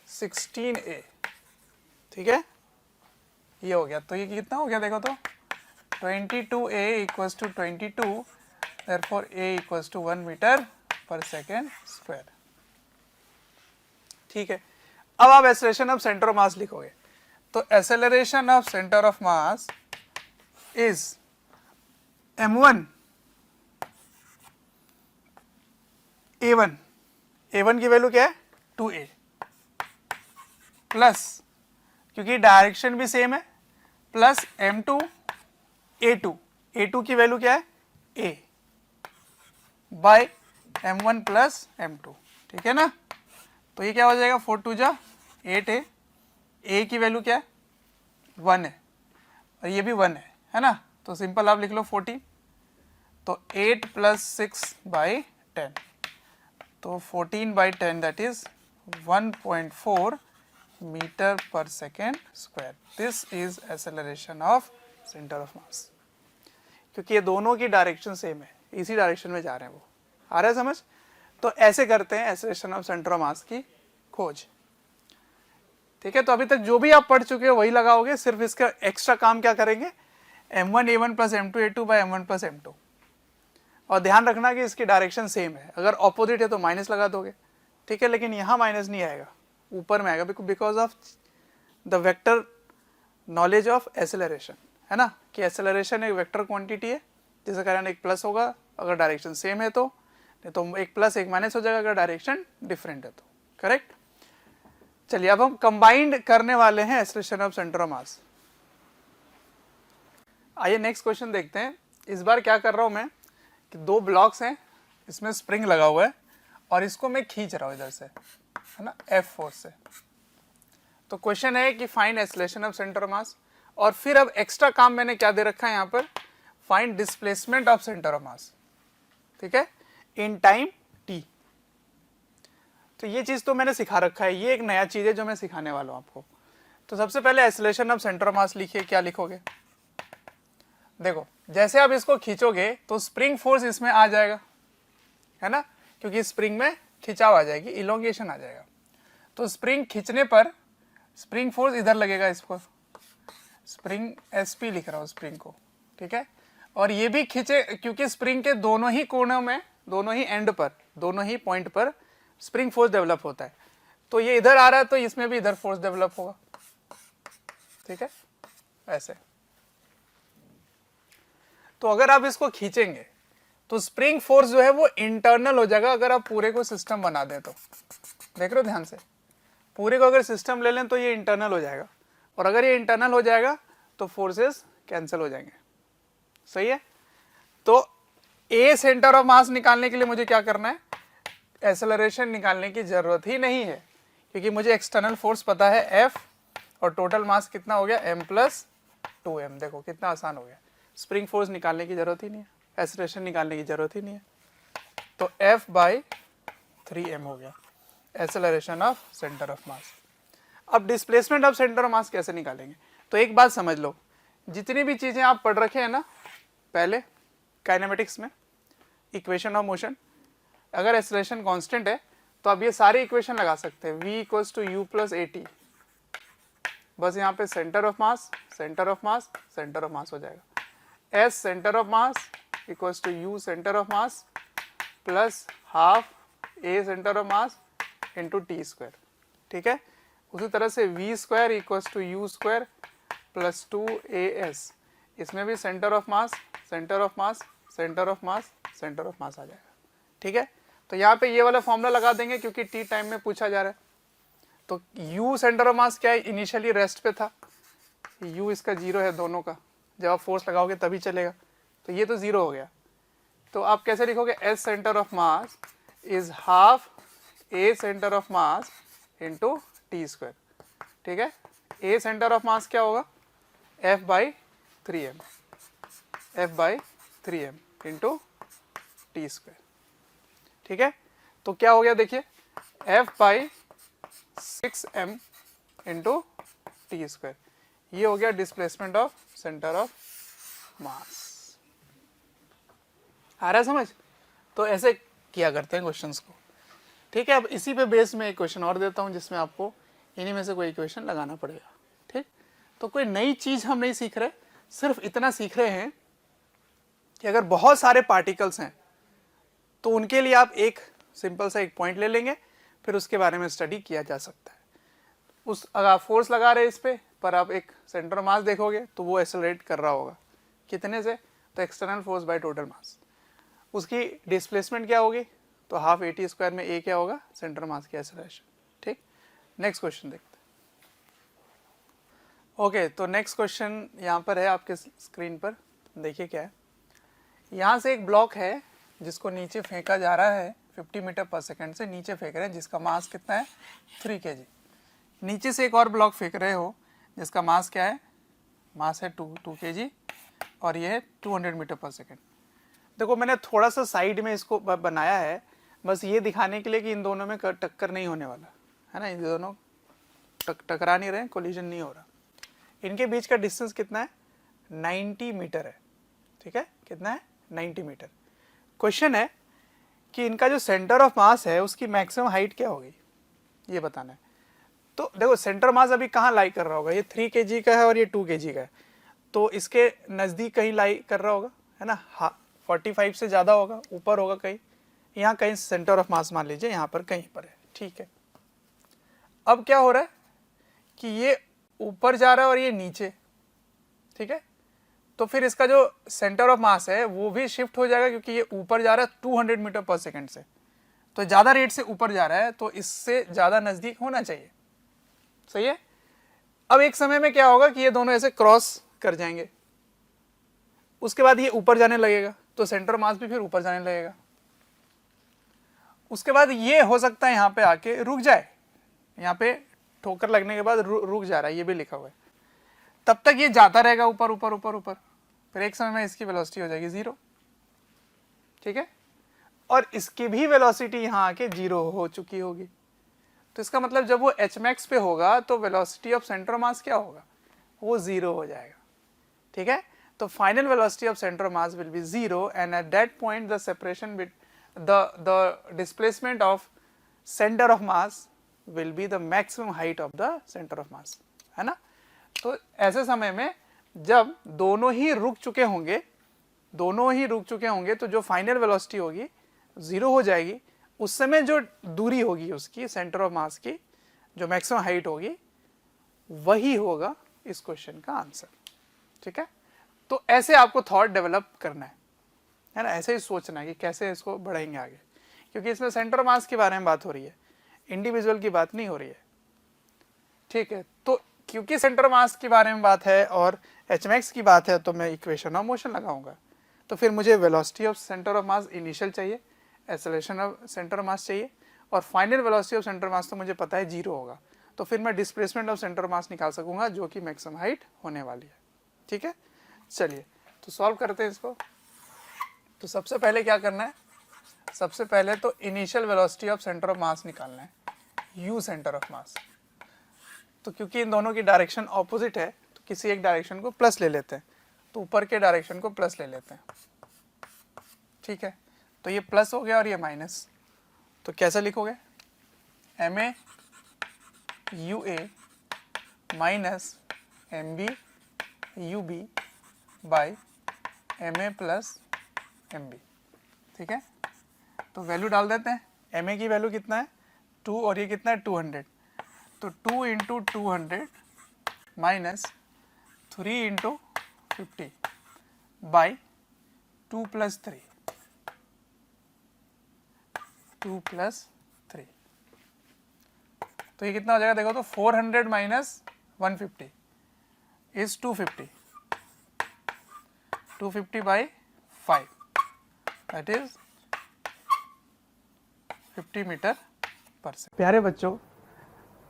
16A, ठीक है, ये हो गया। तो ये कितना हो गया देखो तो 22A equals to 22, therefore A equals to 1 metre per second square. ठीक है, अब आप acceleration of centre of mass लिखोगे। तो acceleration of centre of mass is m1 a1, a1 की वैल्यू क्या है 2a, प्लस क्योंकि डायरेक्शन भी सेम है, प्लस m2 a2, a2 की वैल्यू क्या है a bye m1 plus m2, ठीक है ना। तो ये क्या हो जाएगा 4 2 जा 8a, a की वैल्यू क्या है 1 है और ये भी 1 है ना। तो सिंपल आप लिख लो 14, तो 8 प्लस 6 बाई 10, तो 14 by 10 that is 1.4 metre per second square. This is acceleration of centre of मास। क्योंकि ये दोनों की डायरेक्शन सेम है, इसी डायरेक्शन में जा रहे हैं, वो आ रहा है समझ। तो ऐसे करते हैं acceleration of centre of mass की खोज। ठीक है, तो अभी तक जो भी आप पढ़ चुके हो वही लगाओगे, सिर्फ इसका एक्स्ट्रा काम क्या करेंगे m1 a1 plus m2 a2 by m1 plus m2। और ध्यान रखना कि इसकी डायरेक्शन सेम है, अगर ऑपोजिट है तो माइनस लगा दोगे, ठीक है, लेकिन यहाँ माइनस नहीं आएगा, ऊपर में आएगा, because of the vector knowledge of acceleration, है ना, कि एक्सेलरेशन एक वेक्टर क्वांटिटी है, जिसके कारण एक प्लस होगा अगर डायरेक्शन सेम है तो, नहीं तो एक प्लस एक माइनस हो जाएगा अगर डायरेक्शन डिफरेंट है तो, करेक्ट। चलिए अब हम कंबाइंड करने वाले हैं एक्सेलरेशन ऑफ सेंटर ऑफ मास। आइए नेक्स्ट क्वेश्चन देखते हैं। इस बार क्या कर रहा हूं मैं कि दो ब्लॉक्स हैं, इसमें स्प्रिंग लगा हुआ है और इसको मैं खींच रहा हूं इधर से, है ना, F फोर्स से। तो क्वेश्चन है कि find acceleration of centre of mass, और फिर अब एक्स्ट्रा काम मैंने क्या दे रखा है यहाँ पर, find displacement of centre of mass, ठीक है, इन टाइम t। तो ये चीज तो मैंने सिखा रखा है, ये एक नया चीज है जो मैं सिखाने वाला हूं आपको। तो सबसे पहले एक्सेलरेशन ऑफ सेंटर ऑफ मास लिखिए, क्या लिखोगे, देखो जैसे आप इसको खींचोगे तो स्प्रिंग फोर्स इसमें आ जाएगा, है ना, क्योंकि स्प्रिंग में खिंचाव आ जाएगी, इलोंगेशन आ जाएगा। तो स्प्रिंग खींचने पर स्प्रिंग फोर्स इधर लगेगा, इसको स्प्रिंग SP लिख रहा हूं स्प्रिंग को, ठीक है। और ये भी खींचे क्योंकि स्प्रिंग के दोनों ही कोनों में, दोनों ही एंड पर, दोनों ही पॉइंट पर स्प्रिंग फोर्स डेवलप होता है। तो ये इधर आ रहा है तो इसमें भी इधर फोर्स डेवलप होगा, ठीक है, ऐसे। तो अगर आप इसको खींचेंगे तो स्प्रिंग फोर्स जो है वो इंटरनल हो जाएगा, अगर आप पूरे को सिस्टम बना दें तो, देख रहे हो ध्यान से, पूरे को अगर सिस्टम ले लें तो ये इंटरनल हो जाएगा, और अगर ये इंटरनल हो जाएगा तो फोर्सेस कैंसिल हो जाएंगे, सही है। तो ए सेंटर ऑफ मास निकालने के लिए मुझे क्या करना है, एक्सेलरेशन निकालने की जरूरत ही नहीं है, क्योंकि मुझे एक्सटर्नल फोर्स पता है F, और टोटल मास कितना हो गया m प्लस 2m। देखो कितना आसान हो गया, स्प्रिंग फोर्स निकालने की जरूरत ही नहीं है, एक्सेलरेशन निकालने की जरूरत ही नहीं है। तो F बाई 3m हो गया acceleration of centre of mass. अब displacement of centre of mass कैसे निकालेंगे, तो एक बात समझ लो, जितनी भी चीजें आप पढ़ रखे हैं ना पहले काइनेमेटिक्स में, इक्वेशन ऑफ मोशन, अगर एक्सेलरेशन कांस्टेंट है तो आप ये सारे इक्वेशन लगा सकते हैं, v equals to u plus at, बस यहाँ पे centre of mass, centre of mass, centre of mass हो जाएगा। s centre of mass equals to u centre of mass plus half a centre of mass into t square, ठीक है। उसी तरह से v square equals to u square plus 2as, इसमें भी centre of mass, centre of mass, centre of mass, centre of mass आ जाएगा, ठीक है। तो यहाँ पे ये वाला फॉर्मूला लगा देंगे क्योंकि t टाइम में पूछा जा रहा है। तो u सेंटर ऑफ मास क्या है, इनिशियली रेस्ट पे था, u इसका 0 है दोनों का, जब आप फोर्स लगाओगे तभी चलेगा, तो ये तो 0 हो गया। तो आप कैसे लिखोगे, s centre of mass is half a centre of mass into t square, ठीक है। ए सेंटर ऑफ मास क्या होगा, F by 3m, F by 3m into t square, ठीक है। तो क्या हो गया देखिए, F by 6m into t square, ये हो गया displacement of centre of mass. आ रहा है समझ? तो ऐसे किया करते हैं क्वेश्चंस को, ठीक है। अब इसी पे बेस में एक क्वेश्चन और देता हूं जिसमें आपको इन्हीं में से कोई इक्वेशन लगाना पड़ेगा, ठीक। तो कोई नई चीज हम नहीं सीख रहे, सिर्फ इतना सीख रहे हैं कि अगर बहुत सारे पार्टिकल्स हैं तो उनके लिए आप एक सिंपल सा एक पॉइंट ले लेंगे, फिर उसके बारे में स्टडी किया जा सकता है। उस अगर आप फोर्स लगा रहे हैं इस पर आप एक सेंटर ऑफ मास देखोगे तो वो एक्सेलरेट कर रहा होगा, कितने से, तो एक्सटर्नल फोर्स बाय टोटल मास। उसकी डिस्प्लेसमेंट क्या होगी, तो हाफ ए टी स्क्वायर में ए क्या होगा, सेंटर मास की एक्सेलरेशन, ठीक। नेक्स्ट क्वेश्चन देखते हैं। ओके, तो नेक्स्ट क्वेश्चन यहाँ पर है आपके स्क्रीन पर, देखिए क्या है। यहाँ से एक ब्लॉक है जिसको नीचे फेंका जा रहा है 50 मीटर पर सेकेंड से नीचे फेंक रहे हैं, जिसका मास कितना है 3 kg। नीचे से एक और ब्लॉक फेंक रहे हो जिसका मास क्या है, मास है 2 kg और ये है 200 मीटर पर सेकेंड। देखो मैंने थोड़ा सा साइड में इसको बनाया है बस ये दिखाने के लिए कि इन दोनों में टक्कर नहीं होने वाला है ना, इन दोनों टकरा नहीं रहे, कोलिजन नहीं हो रहा। इनके बीच का डिस्टेंस कितना है, 90 मीटर है, ठीक है। कितना है, 90 मीटर। क्वेश्चन है कि इनका जो सेंटर ऑफ मास है उसकी मैक्सिमम हाइट क्या होगी, ये बताना है। तो देखो सेंटर मास अभी कहाँ लाई कर रहा होगा, ये 3 kg का है और ये 2 kg का है, तो इसके नज़दीक कहीं लाई कर रहा होगा, है ना। 45 से ज़्यादा होगा, ऊपर होगा कहीं, यहाँ कहीं सेंटर ऑफ मास मान लीजिए यहाँ पर कहीं पर है, ठीक है। अब क्या हो रहा है कि ये ऊपर जा रहा है और ये नीचे, ठीक है। तो फिर इसका जो सेंटर ऑफ मास है वो भी शिफ्ट हो जाएगा क्योंकि ये ऊपर जा रहा है 200 मीटर पर सेकेंड से, तो ज़्यादा रेट से ऊपर जा रहा है, तो इससे ज़्यादा नज़दीक होना चाहिए, सही है। अब एक समय में क्या होगा कि ये दोनों ऐसे क्रॉस कर जाएंगे, उसके बाद ये ऊपर जाने लगेगा, तो सेंटर मास भी फिर ऊपर जाने लगेगा। उसके बाद ये हो सकता है यहाँ पे आके रुक जाए, यहाँ पे ठोकर लगने के बाद रुक जा रहा है, ये भी लिखा हुआ है। तब तक ये जाता रहेगा ऊपर ऊपर ऊपर ऊपर, फिर एक समय में इसकी वेलोसिटी हो जाएगी 0, ठीक है। और इसकी भी वेलोसिटी यहाँ आके 0 हो चुकी होगी, तो इसका मतलब जब वो एच मैक्स पे होगा तो वेलोसिटी ऑफ सेंटर मास क्या होगा, वो 0 हो जाएगा, ठीक है। तो final velocity of centre mass will be 0 and at that point the separation with the displacement of centre of mass will be the maximum height of the centre of mass, है ना। तो ऐसे समय में जब दोनों ही रुक चुके होंगे तो जो फाइनल वेलोसिटी होगी 0 हो जाएगी। उस समय जो दूरी होगी उसकी सेंटर ऑफ मास की, जो मैक्सिमम हाइट होगी, वही होगा इस क्वेश्चन का आंसर, ठीक है। तो ऐसे आपको थॉट डेवलप करना है ना, ऐसे ही सोचना है कि कैसे इसको बढ़ाएंगे आगे, क्योंकि इसमें सेंटर मास के बारे में बात हो रही है, इंडिविजुअल की बात नहीं हो रही है, ठीक है। तो क्योंकि सेंटर मास के बारे में बात है और एच मैक्स की बात है, तो मैं इक्वेशन ऑफ मोशन लगाऊंगा। तो फिर मुझे velocity of centre of mass initial चाहिए, acceleration of centre of mass चाहिए, और final velocity of centre mass तो मुझे पता है 0 होगा, तो फिर मैं डिस्प्लेसमेंट ऑफ सेंटर मास निकाल सकूंगा जो कि मैक्सिमम हाइट होने वाली है, ठीक है। चलिए तो सॉल्व करते हैं इसको। तो सबसे पहले क्या करना है, सबसे पहले तो initial velocity of centre of mass निकालना है, u सेंटर ऑफ मास। तो क्योंकि इन दोनों की डायरेक्शन ऑपोजिट है तो किसी एक डायरेक्शन को प्लस ले लेते हैं, तो ऊपर के डायरेक्शन को प्लस ले लेते हैं, ठीक है। तो ये प्लस हो गया और ये माइनस, तो कैसे लिखोगे, ma ua minus mb ub by ma plus mb, ठीक है। तो वैल्यू डाल देते हैं, ma की वैल्यू कितना है 2 और ये कितना है 200, तो 2 इंटू 200 minus 3 into 50 by 2 plus 3, 2 plus 3, तो ये कितना हो जाएगा देखो तो 400 minus 150 is 250, 250 by 5 that is 50 metre per second. प्यारे बच्चों,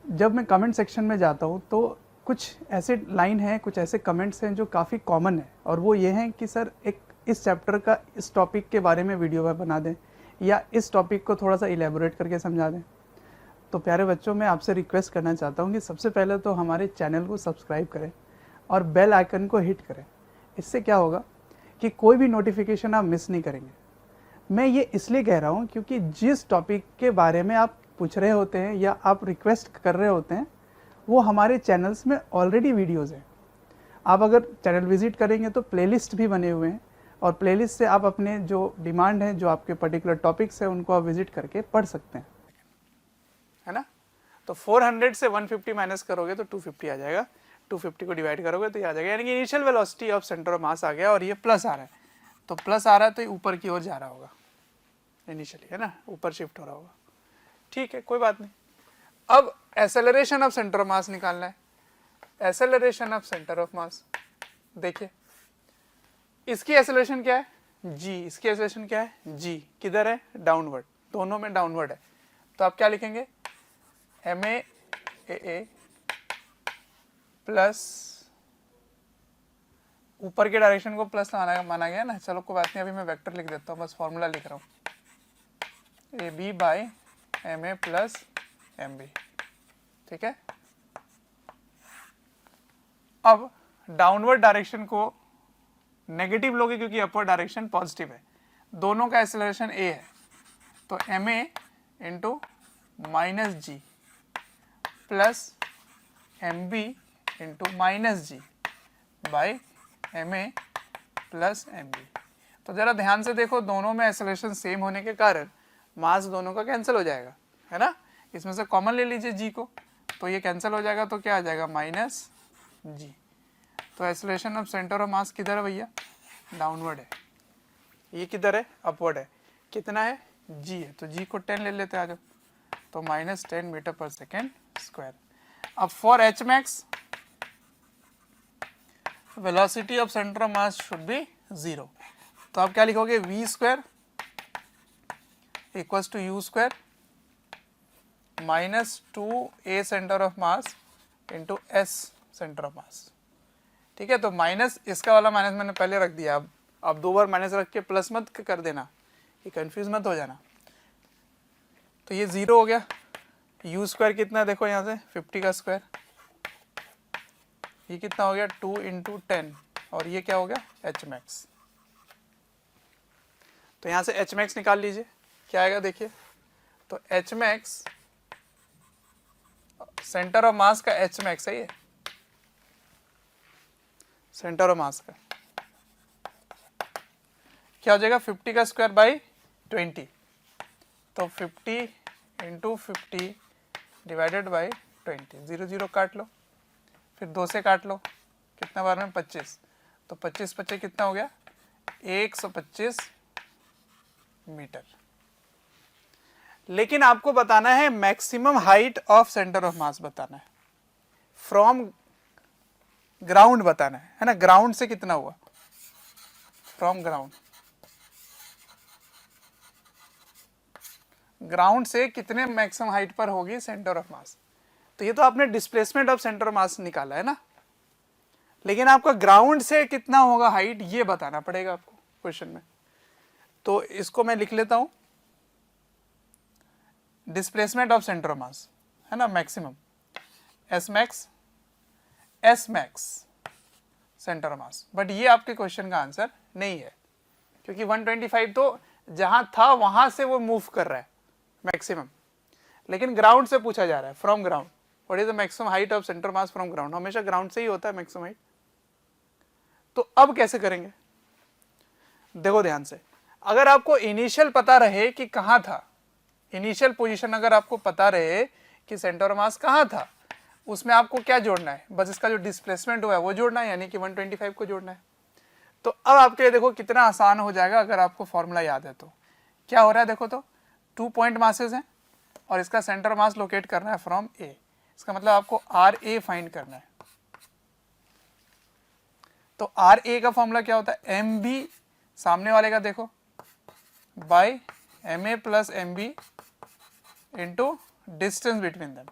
जब मैं कमेंट सेक्शन में जाता हूँ तो कुछ ऐसे लाइन हैं, कुछ ऐसे कमेंट्स हैं जो काफ़ी कॉमन है, और वो ये हैं कि सर एक इस चैप्टर का इस टॉपिक के बारे में वीडियो बना दें या इस टॉपिक को थोड़ा सा इलेबोरेट करके समझा दें। तो प्यारे बच्चों, मैं आपसे रिक्वेस्ट करना चाहता हूँ कि सबसे पहले तो हमारे चैनल को सब्सक्राइब करें और बेल आइकन को हिट करें। इससे क्या होगा कि कोई भी नोटिफिकेशन आप मिस नहीं करेंगे। मैं ये इसलिए कह रहा हूँ क्योंकि जिस टॉपिक के बारे में आप पूछ रहे होते हैं या आप रिक्वेस्ट कर रहे होते हैं वो हमारे चैनल्स में ऑलरेडी वीडियोज़ हैं। आप अगर चैनल विजिट करेंगे तो प्लेलिस्ट भी बने हुए हैं, और प्लेलिस्ट से आप अपने जो डिमांड है, जो आपके पर्टिकुलर टॉपिक्स हैं, उनको आप विजिट करके पढ़ सकते हैं, है ना। तो 400 से 150 माइनस करोगे तो 250 आ जाएगा, 250 को डिवाइड करोगे तो ये आ जाएगा, यानी कि initial velocity of centre of mass आ गया, और ये प्लस आ रहा है, तो प्लस आ रहा है तो ये ऊपर की ओर जा रहा होगा इनिशियली, है ना, ऊपर शिफ्ट हो रहा होगा। ठीक है, कोई बात नहीं। अब acceleration of centre of mass निकालना है। एक्सेलरेशन ऑफ सेंटर ऑफ मास, देखिए इसकी एक्सेलरेशन क्या है, जी, इसकी एक्सेलरेशन क्या है, जी, किधर है, डाउनवर्ड, दोनों में डाउनवर्ड है। तो आप क्या लिखेंगे, MA प्लस, ऊपर के डायरेक्शन को प्लस माना गया ना, चलो कोई बात नहीं, अभी मैं वेक्टर लिख देता हूँ, बस फॉर्मूला लिख रहा हूँ, AB by MA plus MB, ठीक है। अब डाउनवर्ड डायरेक्शन को नेगेटिव लोगे क्योंकि अपवर्ड डायरेक्शन पॉजिटिव है, दोनों का एक्सेलरेशन A है, तो MA into minus g plus MB into minus g by MA plus MB। तो जरा ध्यान से देखो, दोनों में एक्सेलरेशन सेम होने के कारण मास दोनों का कैंसिल हो जाएगा, है ना। इसमें से कॉमन ले लीजिए जी को, तो ये कैंसिल हो जाएगा, तो क्या आ जाएगा, माइनस जी। तो एक्सेलरेशन ऑफ सेंटर ऑफ मास किधर है भैया, डाउनवर्ड है, ये किधर है, अपवर्ड है, कितना है, जी है, तो जी को 10 ले लेते हैं, आ जाओ, तो minus 10 metre per second square. अब for H max velocity of centre of mass should be 0, तो आप क्या लिखोगे, v square equals to u square minus 2a centre of mass into s centre of mass, ठीक है। तो minus, इसका वाला माइनस मैंने पहले रख दिया, अब 2 बार माइनस रख के प्लस मत कर देना, ये कंफ्यूज मत हो जाना। तो ये 0 हो गया, यू स्क्वायर कितना, देखो यहाँ से 50 का स्क्वायर, ये कितना हो गया, 2 इंटू 10, और ये क्या हो गया, एच मैक्स। तो यहाँ से एच मैक्स निकाल लीजिए, क्या आएगा देखिए, तो H max centre of mass का एच मैक्स है, ये सेंटर ऑफ मास का क्या हो जाएगा, 50 का स्क्वायर बाई 20, तो 50 इंटू 50 डिवाइडेड बाई 20, 0 0 काट लो, फिर 2 से काट लो, कितना बार में 25, तो 25 25 कितना हो गया, 125 मीटर। लेकिन आपको बताना है maximum height of centre of मास बताना है, फ्रॉम ग्राउंड बताना है ना, ग्राउंड से कितना हुआ, फ्रॉम ग्राउंड, ग्राउंड से कितने मैक्सिमम हाइट पर होगी सेंटर ऑफ मास। तो ये तो आपने डिस्प्लेसमेंट ऑफ सेंटर ऑफ मास निकाला है ना, लेकिन आपका ग्राउंड से कितना होगा हाइट ये बताना पड़ेगा आपको क्वेश्चन में। तो इसको मैं लिख लेता हूं, displacement of centre of mass है ना, maximum S max centre of mass, but ये आपके क्वेश्चन का आंसर नहीं है, क्योंकि 125 तो जहां था वहां से वो मूव कर रहा है मैक्सिमम, लेकिन ग्राउंड से पूछा जा रहा है, from ground, what is the maximum height of centre mass from ground, हमेशा ग्राउंड से ही होता है मैक्सिमम हाइट। तो अब कैसे करेंगे, देखो ध्यान से, अगर आपको इनिशियल पता रहे कि कहां था, इनिशियल पोजीशन अगर आपको पता रहे कि सेंटर मास कहां था, उसमें आपको क्या जोड़ना है, बस इसका जो डिस्प्लेसमेंट हुआ है वो जोड़ना है, यानी कि 125 को जोड़ना है। तो अब आपके लिए देखो कितना आसान हो जाएगा अगर आपको फॉर्मूला याद है। तो क्या हो रहा है देखो, तो 2 पॉइंट मासेस हैं और इसका सेंटर मास लोकेट करना है फ्रॉम ए, इसका मतलब आपको आर ए फाइंड करना है। तो आर ए का फॉर्मूला क्या होता है, एम बी सामने वाले का देखो by M A plus M B into distance between them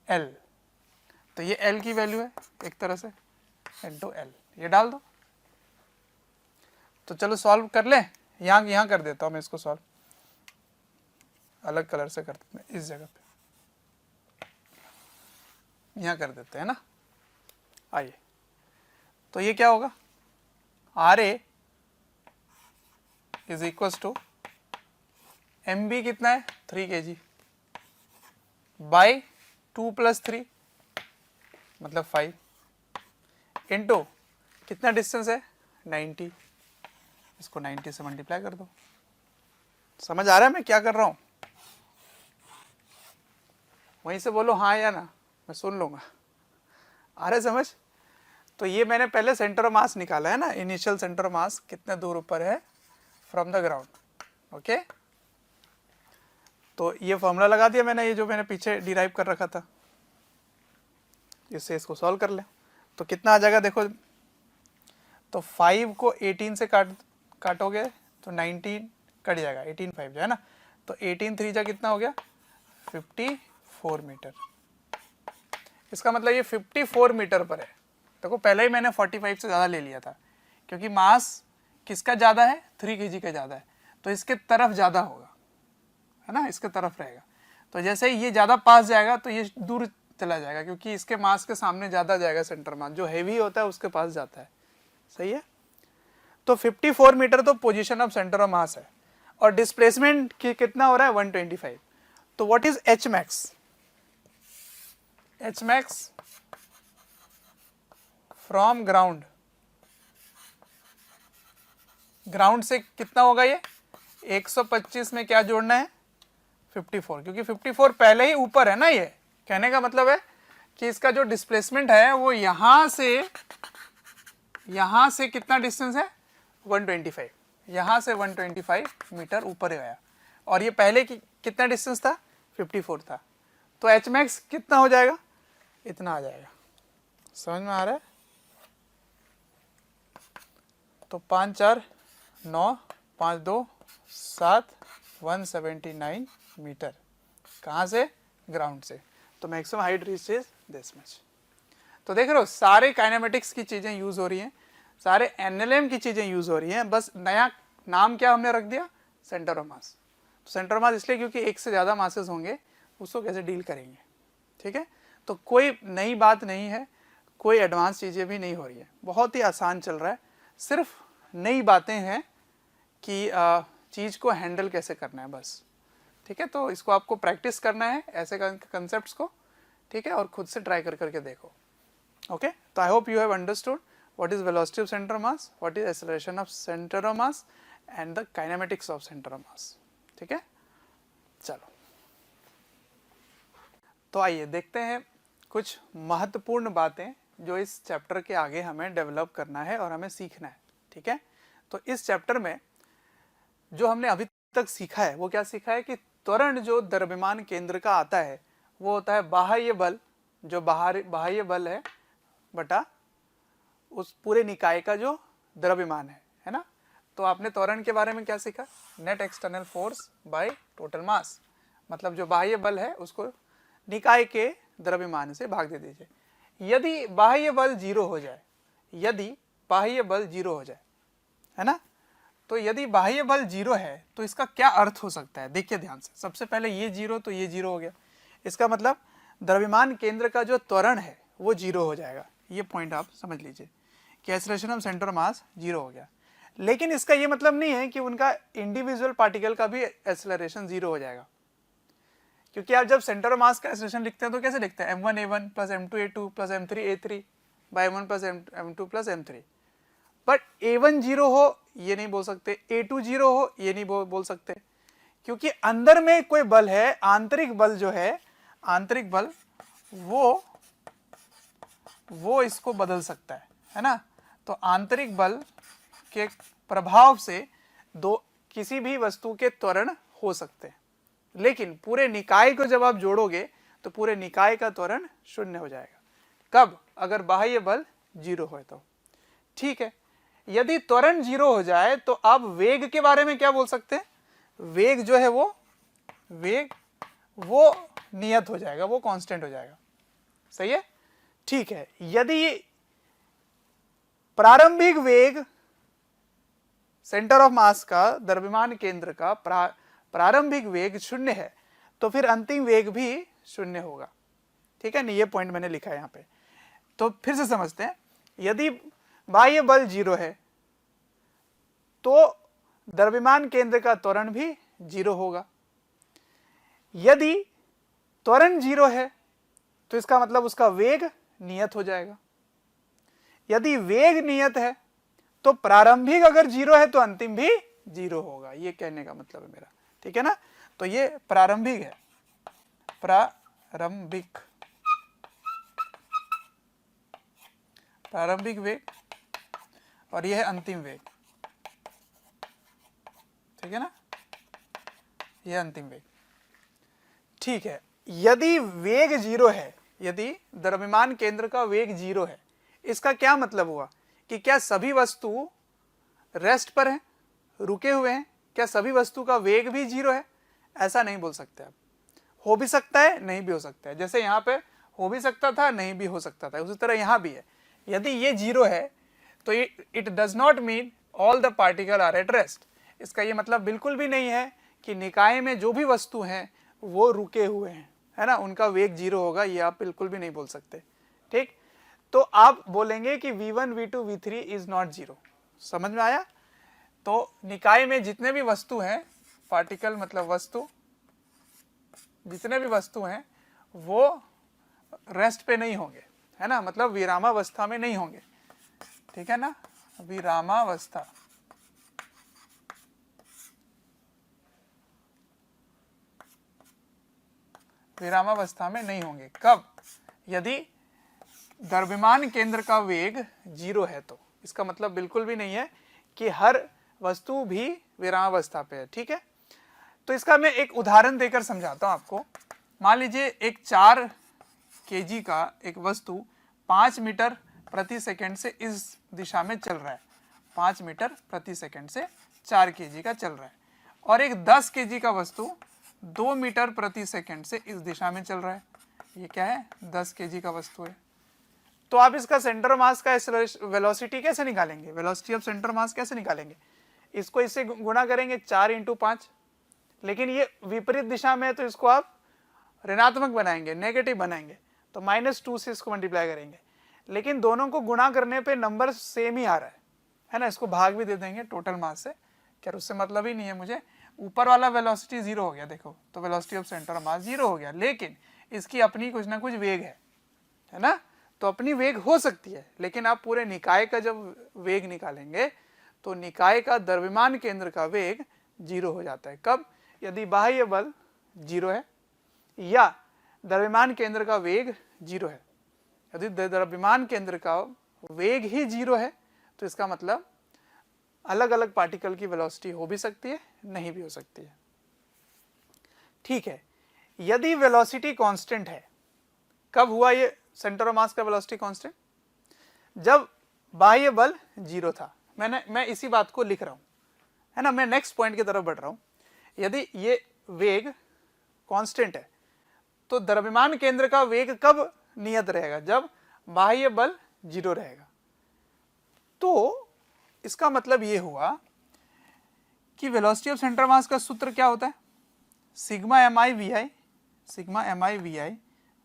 L. तो ये एल की वैल्यू है एक तरह से, इंटू एल, ये डाल दो। तो चलो सॉल्व कर ले, यहाँ कर देता हूँ मैं इसको सॉल्व, अलग कलर से कर देते हैं इस जगह पे, यहाँ कर देते हैं ना। आइए, तो ये क्या होगा, R A is equal to M B कितना है 3 kg बाई 2 + 3 मतलब 5 इंटू कितना डिस्टेंस है 90, इसको 90 से मल्टीप्लाई कर दो। समझ आ रहा है मैं क्या कर रहा हूँ? वहीं से बोलो हाँ या ना, मैं सुन लूँगा। आ रहा है समझ? तो ये मैंने पहले सेंटर ऑफ मास निकाला है ना, इनिशियल सेंटर ऑफ मास कितने दूर ऊपर है फ्रॉम द ग्राउंड। ओके, तो ये फॉर्मूला लगा दिया मैंने, ये जो मैंने पीछे डिराइव कर रखा था, इससे इसको सॉल्व कर ले। तो कितना आ जाएगा देखो, तो 5 को 18 से काटोगे तो 19 कट जाएगा, 18 5 जो है ना, तो 18 3 जा कितना हो गया 54 मीटर। इसका मतलब ये 54 मीटर पर है। देखो पहले ही मैंने 45 से ज़्यादा ले लिया था, क्योंकि मास किसका ज़्यादा है 3 kg का ज़्यादा है, तो इसके तरफ ज़्यादा होगा, है ना, इसके तरफ रहेगा। तो जैसे ही ये ज़्यादा पास जाएगा तो ये दूर चला जाएगा, क्योंकि इसके मास के सामने ज़्यादा जाएगा सेंटर मास, जो हैवी होता है उसके पास जाता है। सही है, तो 54 मीटर तो position of centre of mass है, और डिस्प्लेसमेंट कितना हो रहा है 125। तो what is H max? H max from ground, ground से कितना होगा ये 125 में क्या जोड़ना है 54, क्योंकि 54 पहले ही ऊपर है ना। ये कहने का मतलब है कि इसका जो डिस्प्लेसमेंट है वो यहां से कितना डिस्टेंस है 125, यहां से 125 मीटर ऊपर गया, और ये पहले कितना डिस्टेंस था 54 था। तो एच मैक्स कितना हो जाएगा, इतना आ जाएगा। समझ में आ रहा है? तो 5 4 9 5 2 7 179 मीटर, कहाँ से ग्राउंड से। तो maximum height reach is this much. तो देख रहे हो सारे काइनेमेटिक्स की चीज़ें यूज़ हो रही हैं, सारे एनएलएम की चीज़ें यूज़ हो रही हैं, बस नया नाम क्या हमने रख दिया सेंटर ऑफ मास। तो सेंटर ऑफ मास इसलिए क्योंकि एक से ज़्यादा मासेस होंगे, उसको कैसे डील करेंगे। ठीक है, तो कोई नई बात नहीं है, कोई एडवांस चीज़ें भी नहीं हो रही है, बहुत ही आसान चल रहा है। सिर्फ नई बातें हैं कि चीज़ को हैंडल कैसे करना है बस। ठीक है, तो इसको आपको प्रैक्टिस करना है ऐसे कंसेप्ट्स को। ठीक है, और खुद से ट्राई करके देखो। ओके, तो I hope you have understood what is velocity of centre of mass, what is acceleration of centre of mass and the kinematics of centre of mass. ठीक है, चलो तो आइए देखते हैं कुछ महत्वपूर्ण बातें जो इस चैप्टर के आगे हमें डेवलप करना है और हमें सीखना है। ठीक है, तो इस चैप्टर में जो हमने अभी तक सीखा है वो क्या सीखा है कि त्वरण जो द्रव्यमान केंद्र का आता है वो होता है बाह्य बल, जो बाह्य बल है बटा उस पूरे निकाय का जो द्रव्यमान है ना। तो आपने त्वरण के बारे में क्या सीखा, net external force bye total मास, मतलब जो बाह्य बल है उसको निकाय के द्रव्यमान से भाग दे दीजिए। यदि बाह्य बल 0 हो जाए, यदि बाह्य बल 0 हो जाए, है ना, तो यदि बाह्य बल 0 है तो इसका क्या अर्थ हो सकता है, देखिए ध्यान से। सबसे पहले ये 0 तो ये 0 हो गया, इसका मतलब द्रव्यमान केंद्र का जो त्वरण है वो 0 हो जाएगा। ये पॉइंट आप समझ लीजिए कि एक्सेलरेशन ऑफ सेंटर ऑफ मास 0 हो गया। लेकिन इसका ये मतलब नहीं है कि उनका इंडिविजुअल पार्टिकल का भी एक्सेलरेशन 0 हो जाएगा, क्योंकि आप जब सेंटर ऑफ मास का एक्सेलरेशन लिखते हैं तो कैसे लिखते हैं m1 a1 plus m2 a2 plus m3 a3 by m1 plus m2 plus m3। But a1 0 हो ये नहीं बोल सकते, a2 0 हो ये नहीं बोल सकते, क्योंकि अंदर में कोई बल है, आंतरिक बल जो है, आंतरिक बल वो इसको बदल सकता है ना। तो आंतरिक बल के प्रभाव से किसी भी वस्तु के त्वरण हो सकते हैं, लेकिन पूरे निकाय को जब आप जोड़ोगे तो पूरे निकाय का त्वरण 0 हो जाएगा। कब? अगर बाह्य बल 0 हो तो। ठीक है, यदि त्वरण 0 हो जाए तो आप वेग के बारे में क्या बोल सकते हैं, वेग जो है वो वो नियत हो जाएगा, वो कांस्टेंट हो जाएगा। सही है, ठीक है। यदि प्रारंभिक वेग सेंटर ऑफ मास का, द्रव्यमान केंद्र का प्रारंभिक वेग शून्य है तो फिर अंतिम वेग भी शून्य होगा। ठीक है ना, ये पॉइंट मैंने लिखा है यहाँ पे। तो फिर से समझते हैं, यदि बाह्य बल 0 है तो द्रव्यमान केंद्र का त्वरण भी 0 होगा। यदि त्वरण 0 है तो इसका मतलब उसका वेग नियत हो जाएगा। यदि वेग नियत है तो प्रारंभिक अगर 0 है तो अंतिम भी 0 होगा, ये कहने का मतलब है मेरा। ठीक है ना, तो ये प्रारंभिक है, प्रारंभिक वेग, और यह है अंतिम वेग। ठीक है ना, यह अंतिम वेग। ठीक है, यदि वेग 0 है, यदि द्रव्यमान केंद्र का वेग 0 है, इसका क्या मतलब हुआ कि क्या सभी वस्तु रेस्ट पर हैं, रुके हुए हैं? क्या सभी वस्तु का वेग भी 0 है? ऐसा नहीं बोल सकते आप। हो भी सकता है, नहीं भी हो सकता है। जैसे यहाँ पे हो भी सकता था, नहीं भी हो सकता था, उसी तरह यहाँ भी है। यदि ये 0 है तो it does not mean all the particle are at rest. इसका ये मतलब बिल्कुल भी नहीं है कि निकाय में जो भी वस्तु हैं वो रुके हुए हैं, है ना, उनका वेग 0 होगा, ये आप बिल्कुल भी नहीं बोल सकते। ठीक, तो आप बोलेंगे कि v1 v2 v3 is not 0। समझ में आया? तो निकाय में जितने भी वस्तु हैं, पार्टिकल मतलब वस्तु, जितने भी वस्तु हैं वो रेस्ट पे नहीं होंगे, है ना, मतलब विरामावस्था में नहीं होंगे। ठीक है ना, विरामावस्था, विरामावस्था में नहीं होंगे। कब? यदि द्रव्यमान केंद्र का वेग 0 है तो। इसका मतलब बिल्कुल भी नहीं है कि हर वस्तु भी विरामावस्था पे है। ठीक है, तो इसका मैं एक उदाहरण देकर समझाता हूं आपको। मान लीजिए एक 4 kg का एक वस्तु 5 मीटर प्रति सेकंड से इस दिशा में चल रहा है, 5 मीटर प्रति सेकंड से 4 kg का चल रहा है, और एक 10 kg का वस्तु 2 मीटर प्रति सेकंड से इस दिशा में चल रहा है। ये क्या है? 10 kg का वस्तु है। तो आप इसका सेंटर मास का वेलोसिटी कैसे निकालेंगे? वेलोसिटी ऑफ सेंटर मास कैसे निकालेंगे? इसको इससे गुणा करेंगे 4 × 5, लेकिन ये विपरीत दिशा में है तो इसको आप ऋणात्मक बनाएंगे, नेगेटिव बनाएंगे, तो -2 से इसको मल्टीप्लाई करेंगे। लेकिन दोनों को गुणा करने पे नंबर सेम ही आ रहा है ना, इसको भाग भी दे देंगे टोटल मास से, क्या उससे मतलब ही नहीं है मुझे। ऊपर वाला वेलोसिटी 0 हो गया, देखो, तो वेलोसिटी ऑफ सेंटर मास 0 हो गया, लेकिन इसकी अपनी कुछ ना कुछ वेग है ना, तो अपनी वेग हो सकती है। लेकिन आप पूरे निकाय का जब वेग निकालेंगे तो निकाय का द्रव्यमान केंद्र का वेग 0 हो जाता है। कब? यदि बाह्य बल 0 है या द्रव्यमान केंद्र का वेग 0 है। यदि द्रव्यमान केंद्र का वेग ही 0 है तो इसका मतलब अलग अलग पार्टिकल की वेलोसिटी हो भी सकती है, नहीं भी हो सकती है। ठीक है, यदि वेलोसिटी कांस्टेंट है, कब हुआ ये सेंटर ऑफ मास का वेलोसिटी कांस्टेंट? जब बाह्य बल 0 था। मैं इसी बात को लिख रहा हूं, है ना, मैं नेक्स्ट पॉइंट की तरफ बढ़ रहा हूं। यदि ये वेग कांस्टेंट है तो द्रव्यमान केंद्र का वेग कब नियत रहेगा? जब बाह्य बल 0 रहेगा। तो इसका मतलब ये हुआ कि वेलोसिटी ऑफ सेंटर मास का सूत्र क्या होता है? Sigma M I V I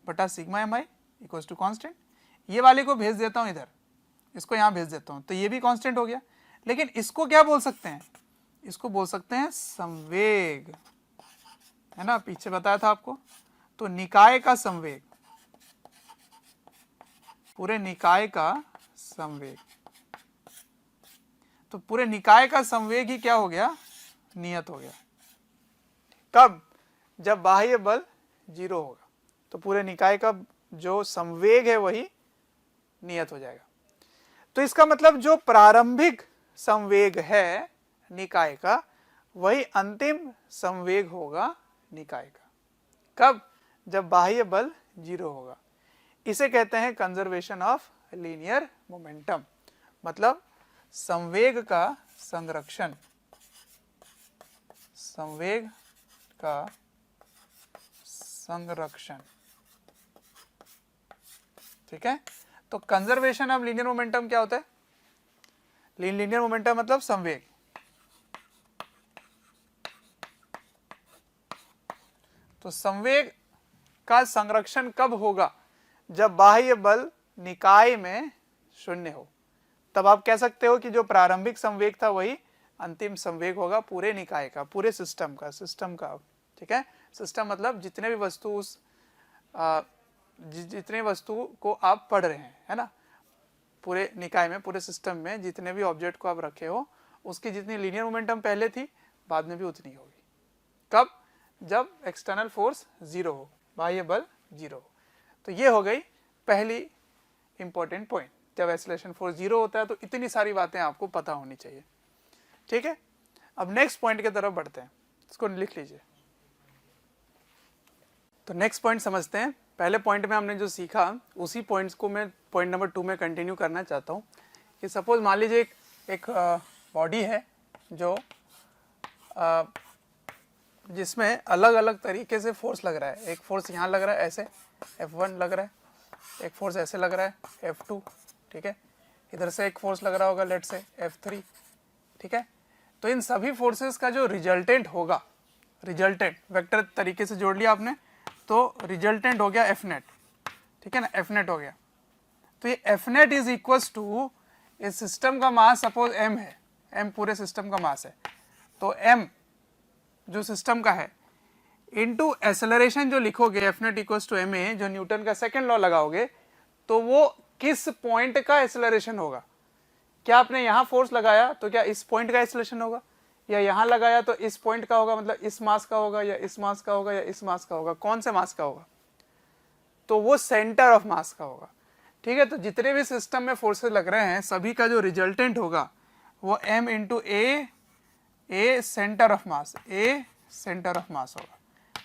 बटा sigma M I equals to constant. ये वाले को भेज देता हूं इधर, इसको यहां भेज देता हूं, तो ये भी कांस्टेंट हो गया। लेकिन इसको क्या बोल सकते हैं? इसको बोल सकते हैं संवेग, है ना, पीछे बताया था आपको। तो निकाय का संवेग, पूरे निकाय का संवेग, तो पूरे निकाय का संवेग ही क्या हो गया? नियत हो गया। कब? जब बाह्य बल 0 होगा तो पूरे निकाय का जो संवेग है वही नियत हो जाएगा। तो इसका मतलब जो प्रारंभिक संवेग है निकाय का वही अंतिम संवेग होगा निकाय का। कब? जब बाह्य बल 0 होगा। इसे कहते हैं कंजर्वेशन ऑफ लीनियर मोमेंटम, मतलब संवेग का संरक्षण, संवेग का संरक्षण, ठीक है। तो कंजर्वेशन ऑफ लीनियर मोमेंटम क्या होता है? लीनियर मोमेंटम मतलब संवेग। तो संवेग का संरक्षण कब होगा? जब बाह्य बल निकाय में शून्य हो। तब आप कह सकते हो कि जो प्रारंभिक संवेग था वही अंतिम संवेग होगा पूरे निकाय का, पूरे सिस्टम का, ठीक है। सिस्टम मतलब जितने भी वस्तु उस जितने वस्तु को आप पढ़ रहे हैं, है ना, पूरे निकाय में, पूरे सिस्टम में जितने भी ऑब्जेक्ट को आप रखे हो, उसकी जितनी लीनियर मोमेंटम पहले थी बाद में भी उतनी होगी। कब? जब एक्सटर्नल फोर्स जीरो हो, बाह्य बल जीरो हो। तो ये हो गई पहली इंपॉर्टेंट पॉइंट। जब एक्सेलरेशन फोर्स जीरो होता है तो इतनी सारी बातें आपको पता होनी चाहिए, ठीक है। अब नेक्स्ट पॉइंट की तरफ बढ़ते हैं, इसको लिख लीजिए। तो नेक्स्ट पॉइंट समझते हैं। पहले पॉइंट में हमने जो सीखा उसी पॉइंट्स को मैं पॉइंट नंबर 2 में कंटिन्यू करना चाहता हूँ। कि सपोज मान लीजिए एक बॉडी है जो जिसमें अलग अलग तरीके से फोर्स लग रहा है। एक फोर्स यहाँ लग रहा है ऐसे, F1 लग रहा है, एक फोर्स ऐसे लग रहा है F2, ठीक है। इधर से एक फोर्स लग रहा होगा लेट से F3, ठीक है। तो इन सभी फोर्सेस का जो रिजल्टेंट होगा, रिजल्टेंट वेक्टर तरीके से जोड़ लिया आपने, तो रिजल्टेंट हो गया F नेट, ठीक है ना, F नेट हो गया। तो ये F net is equals to, इस सिस्टम का मास सपोज m है, m पूरे सिस्टम का मास है, तो m जो सिस्टम का है इनटू एक्सेलरेशन जो लिखोगे F net equals to ma, जो न्यूटन का सेकंड लॉ लगाओगे, तो वो किस पॉइंट का एक्सेलरेशन होगा। क्या आपने यहाँ फोर्स लगाया तो क्या इस पॉइंट का एक्सेलरेशन होगा, या यहाँ लगाया तो इस पॉइंट का होगा, मतलब इस मास का होगा, या इस मास का होगा, या इस मास का होगा, कौन से मास का होगा? तो वो सेंटर ऑफ मास का होगा, ठीक है। तो जितने भी सिस्टम में फोर्सेस लग रहे हैं सभी का जो रिजल्टेंट होगा वो m into a centre of mass, a centre of mass होगा,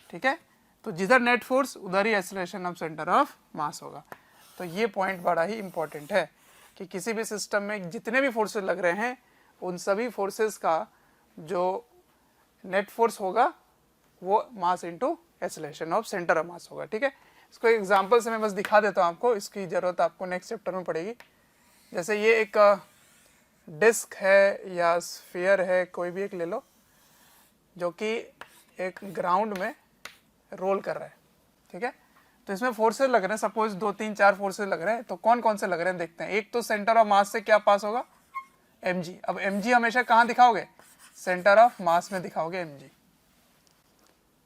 ठीक है। तो जिधर नेट फोर्स उधर ही acceleration of centre of mass होगा। तो ये पॉइंट बड़ा ही इंपॉर्टेंट है कि किसी भी सिस्टम में जितने भी फोर्सेस लग रहे हैं उन सभी फोर्सेस का जो नेट फोर्स होगा वो mass into acceleration of centre of mass होगा, ठीक है। इसको एग्जांपल से मैं बस दिखा देता हूँ आपको, इसकी ज़रूरत आपको नेक्स्ट चैप्टर में पड़ेगी। जैसे ये एक डिस्क है या स्फीयर है, कोई भी एक ले लो, जो कि एक ग्राउंड में रोल कर रहा है, ठीक है। तो इसमें फोर्सेस लग रहे हैं, सपोज 2 3 4 फोर्सेस लग रहे हैं। तो कौन कौन से लग रहे हैं देखते हैं। एक तो सेंटर ऑफ मास से क्या पास होगा, mg। अब mg हमेशा कहाँ दिखाओगे, सेंटर ऑफ मास में दिखाओगे mg,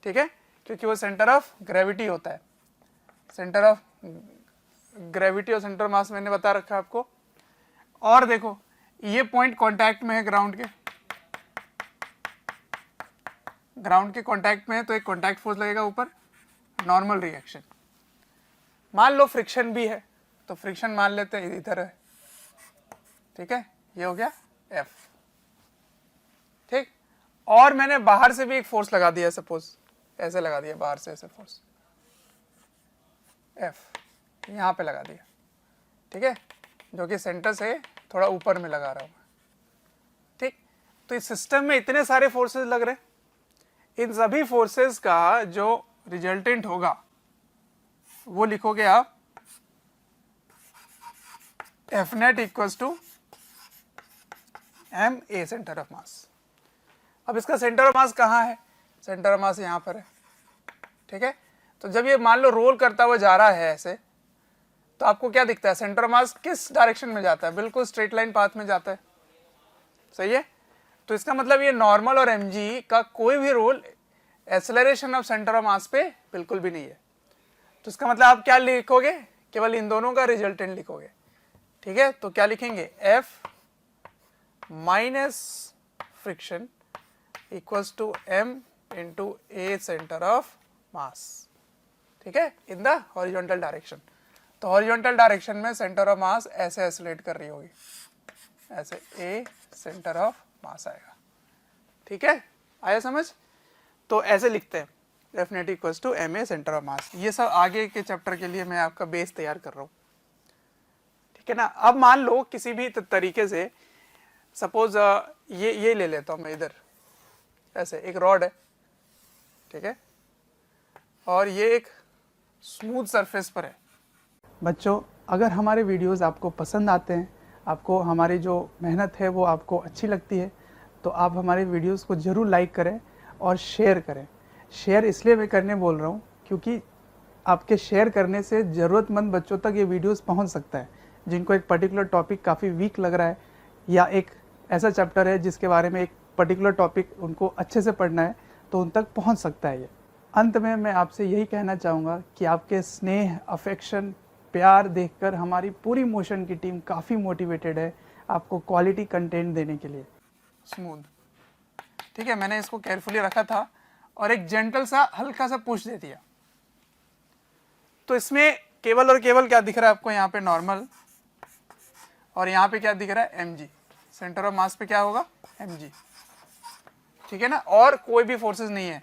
ठीक है, क्योंकि वो सेंटर ऑफ ग्रेविटी होता है। सेंटर ऑफ ग्रेविटी और सेंटर ऑफ मास मैंने बता रखा है आपको। और देखो ये पॉइंट कांटेक्ट में है ग्राउंड के, ग्राउंड के कांटेक्ट में है, तो एक कांटेक्ट फोर्स लगेगा ऊपर, नॉर्मल रिएक्शन। मान लो फ्रिक्शन भी है, तो फ्रिक्शन मान लेते हैं इधर है, ठीक है, ये हो गया F, ठीक। और मैंने बाहर से भी एक फोर्स लगा दिया, सपोज ऐसे लगा दिया, बाहर से ऐसे फोर्स F यहाँ पे लगा दिया, ठीक है, जो कि सेंटर से थोड़ा ऊपर में लगा रहा हूँ, ठीक। तो इस सिस्टम में इतने सारे फोर्सेस लग रहे हैं, इन सभी फोर्सेस का जो रिजल्टेंट होगा वो लिखोगे आप F net equals to m a centre of mass. अब इसका सेंटर ऑफ मास कहाँ है, सेंटर ऑफ मास यहाँ पर है, ठीक है। तो जब ये मान लो रोल करता हुआ जा रहा है ऐसे, तो आपको क्या दिखता है, सेंटर ऑफ मास किस डायरेक्शन में जाता है, बिल्कुल स्ट्रेट लाइन पाथ में जाता है, सही है। तो इसका मतलब ये नॉर्मल और mg का कोई भी role acceleration of centre of mass पे बिल्कुल भी नहीं है। तो इसका मतलब आप क्या लिखोगे, केवल इन दोनों का रिजल्टेंट लिखोगे, ठीक है। तो क्या लिखेंगे, F minus friction equals to m into a centre of mass, ठीक है, इन द हॉरिजॉन्टल डायरेक्शन। तो हॉरिजॉन्टल डायरेक्शन में सेंटर ऑफ मास ऐसे एक्सेलरेट कर रही होगी, ऐसे a सेंटर ऑफ मास आएगा, ठीक है, आया समझ। तो ऐसे लिखते हैं F net equals to ma centre of mass. ये सब आगे के चैप्टर के लिए मैं आपका बेस तैयार कर रहा हूँ, ठीक है ना। अब मान लो किसी भी तरीके से, सपोज ये ले लेता हूँ मैं, इधर ऐसे एक रॉड है, ठीक है, और ये एक स्मूथ सरफेस पर है। बच्चों, अगर हमारे वीडियोस आपको पसंद आते हैं, आपको हमारी जो मेहनत है वो आपको अच्छी लगती है, तो आप हमारे वीडियोस को ज़रूर लाइक करें और शेयर करें। शेयर इसलिए मैं करने बोल रहा हूँ क्योंकि आपके शेयर करने से ज़रूरतमंद बच्चों तक ये वीडियोस पहुँच सकता है, जिनको एक पर्टिकुलर टॉपिक काफ़ी वीक लग रहा है या एक ऐसा चैप्टर है जिसके बारे में एक पर्टिकुलर टॉपिक उनको अच्छे से पढ़ना है, तो उन तक पहुँच सकता है ये। अंत में मैं आपसे यही कहना चाहूँगा कि आपके स्नेह, अफेक्शन, प्यार देखकर हमारी पूरी मोशन की टीम काफ़ी मोटिवेटेड है आपको क्वालिटी कंटेंट देने के लिए। स्मूथ, ठीक है, मैंने इसको केयरफुली रखा था और एक जेंटल सा हल्का सा पुश दे दिया। तो इसमें केवल और केवल क्या दिख रहा है आपको, यहाँ पे नॉर्मल, और यहाँ पे क्या दिख रहा है, mg। सेंटर ऑफ मास पे क्या होगा, mg, ठीक है ना, और कोई भी फोर्सेस नहीं है।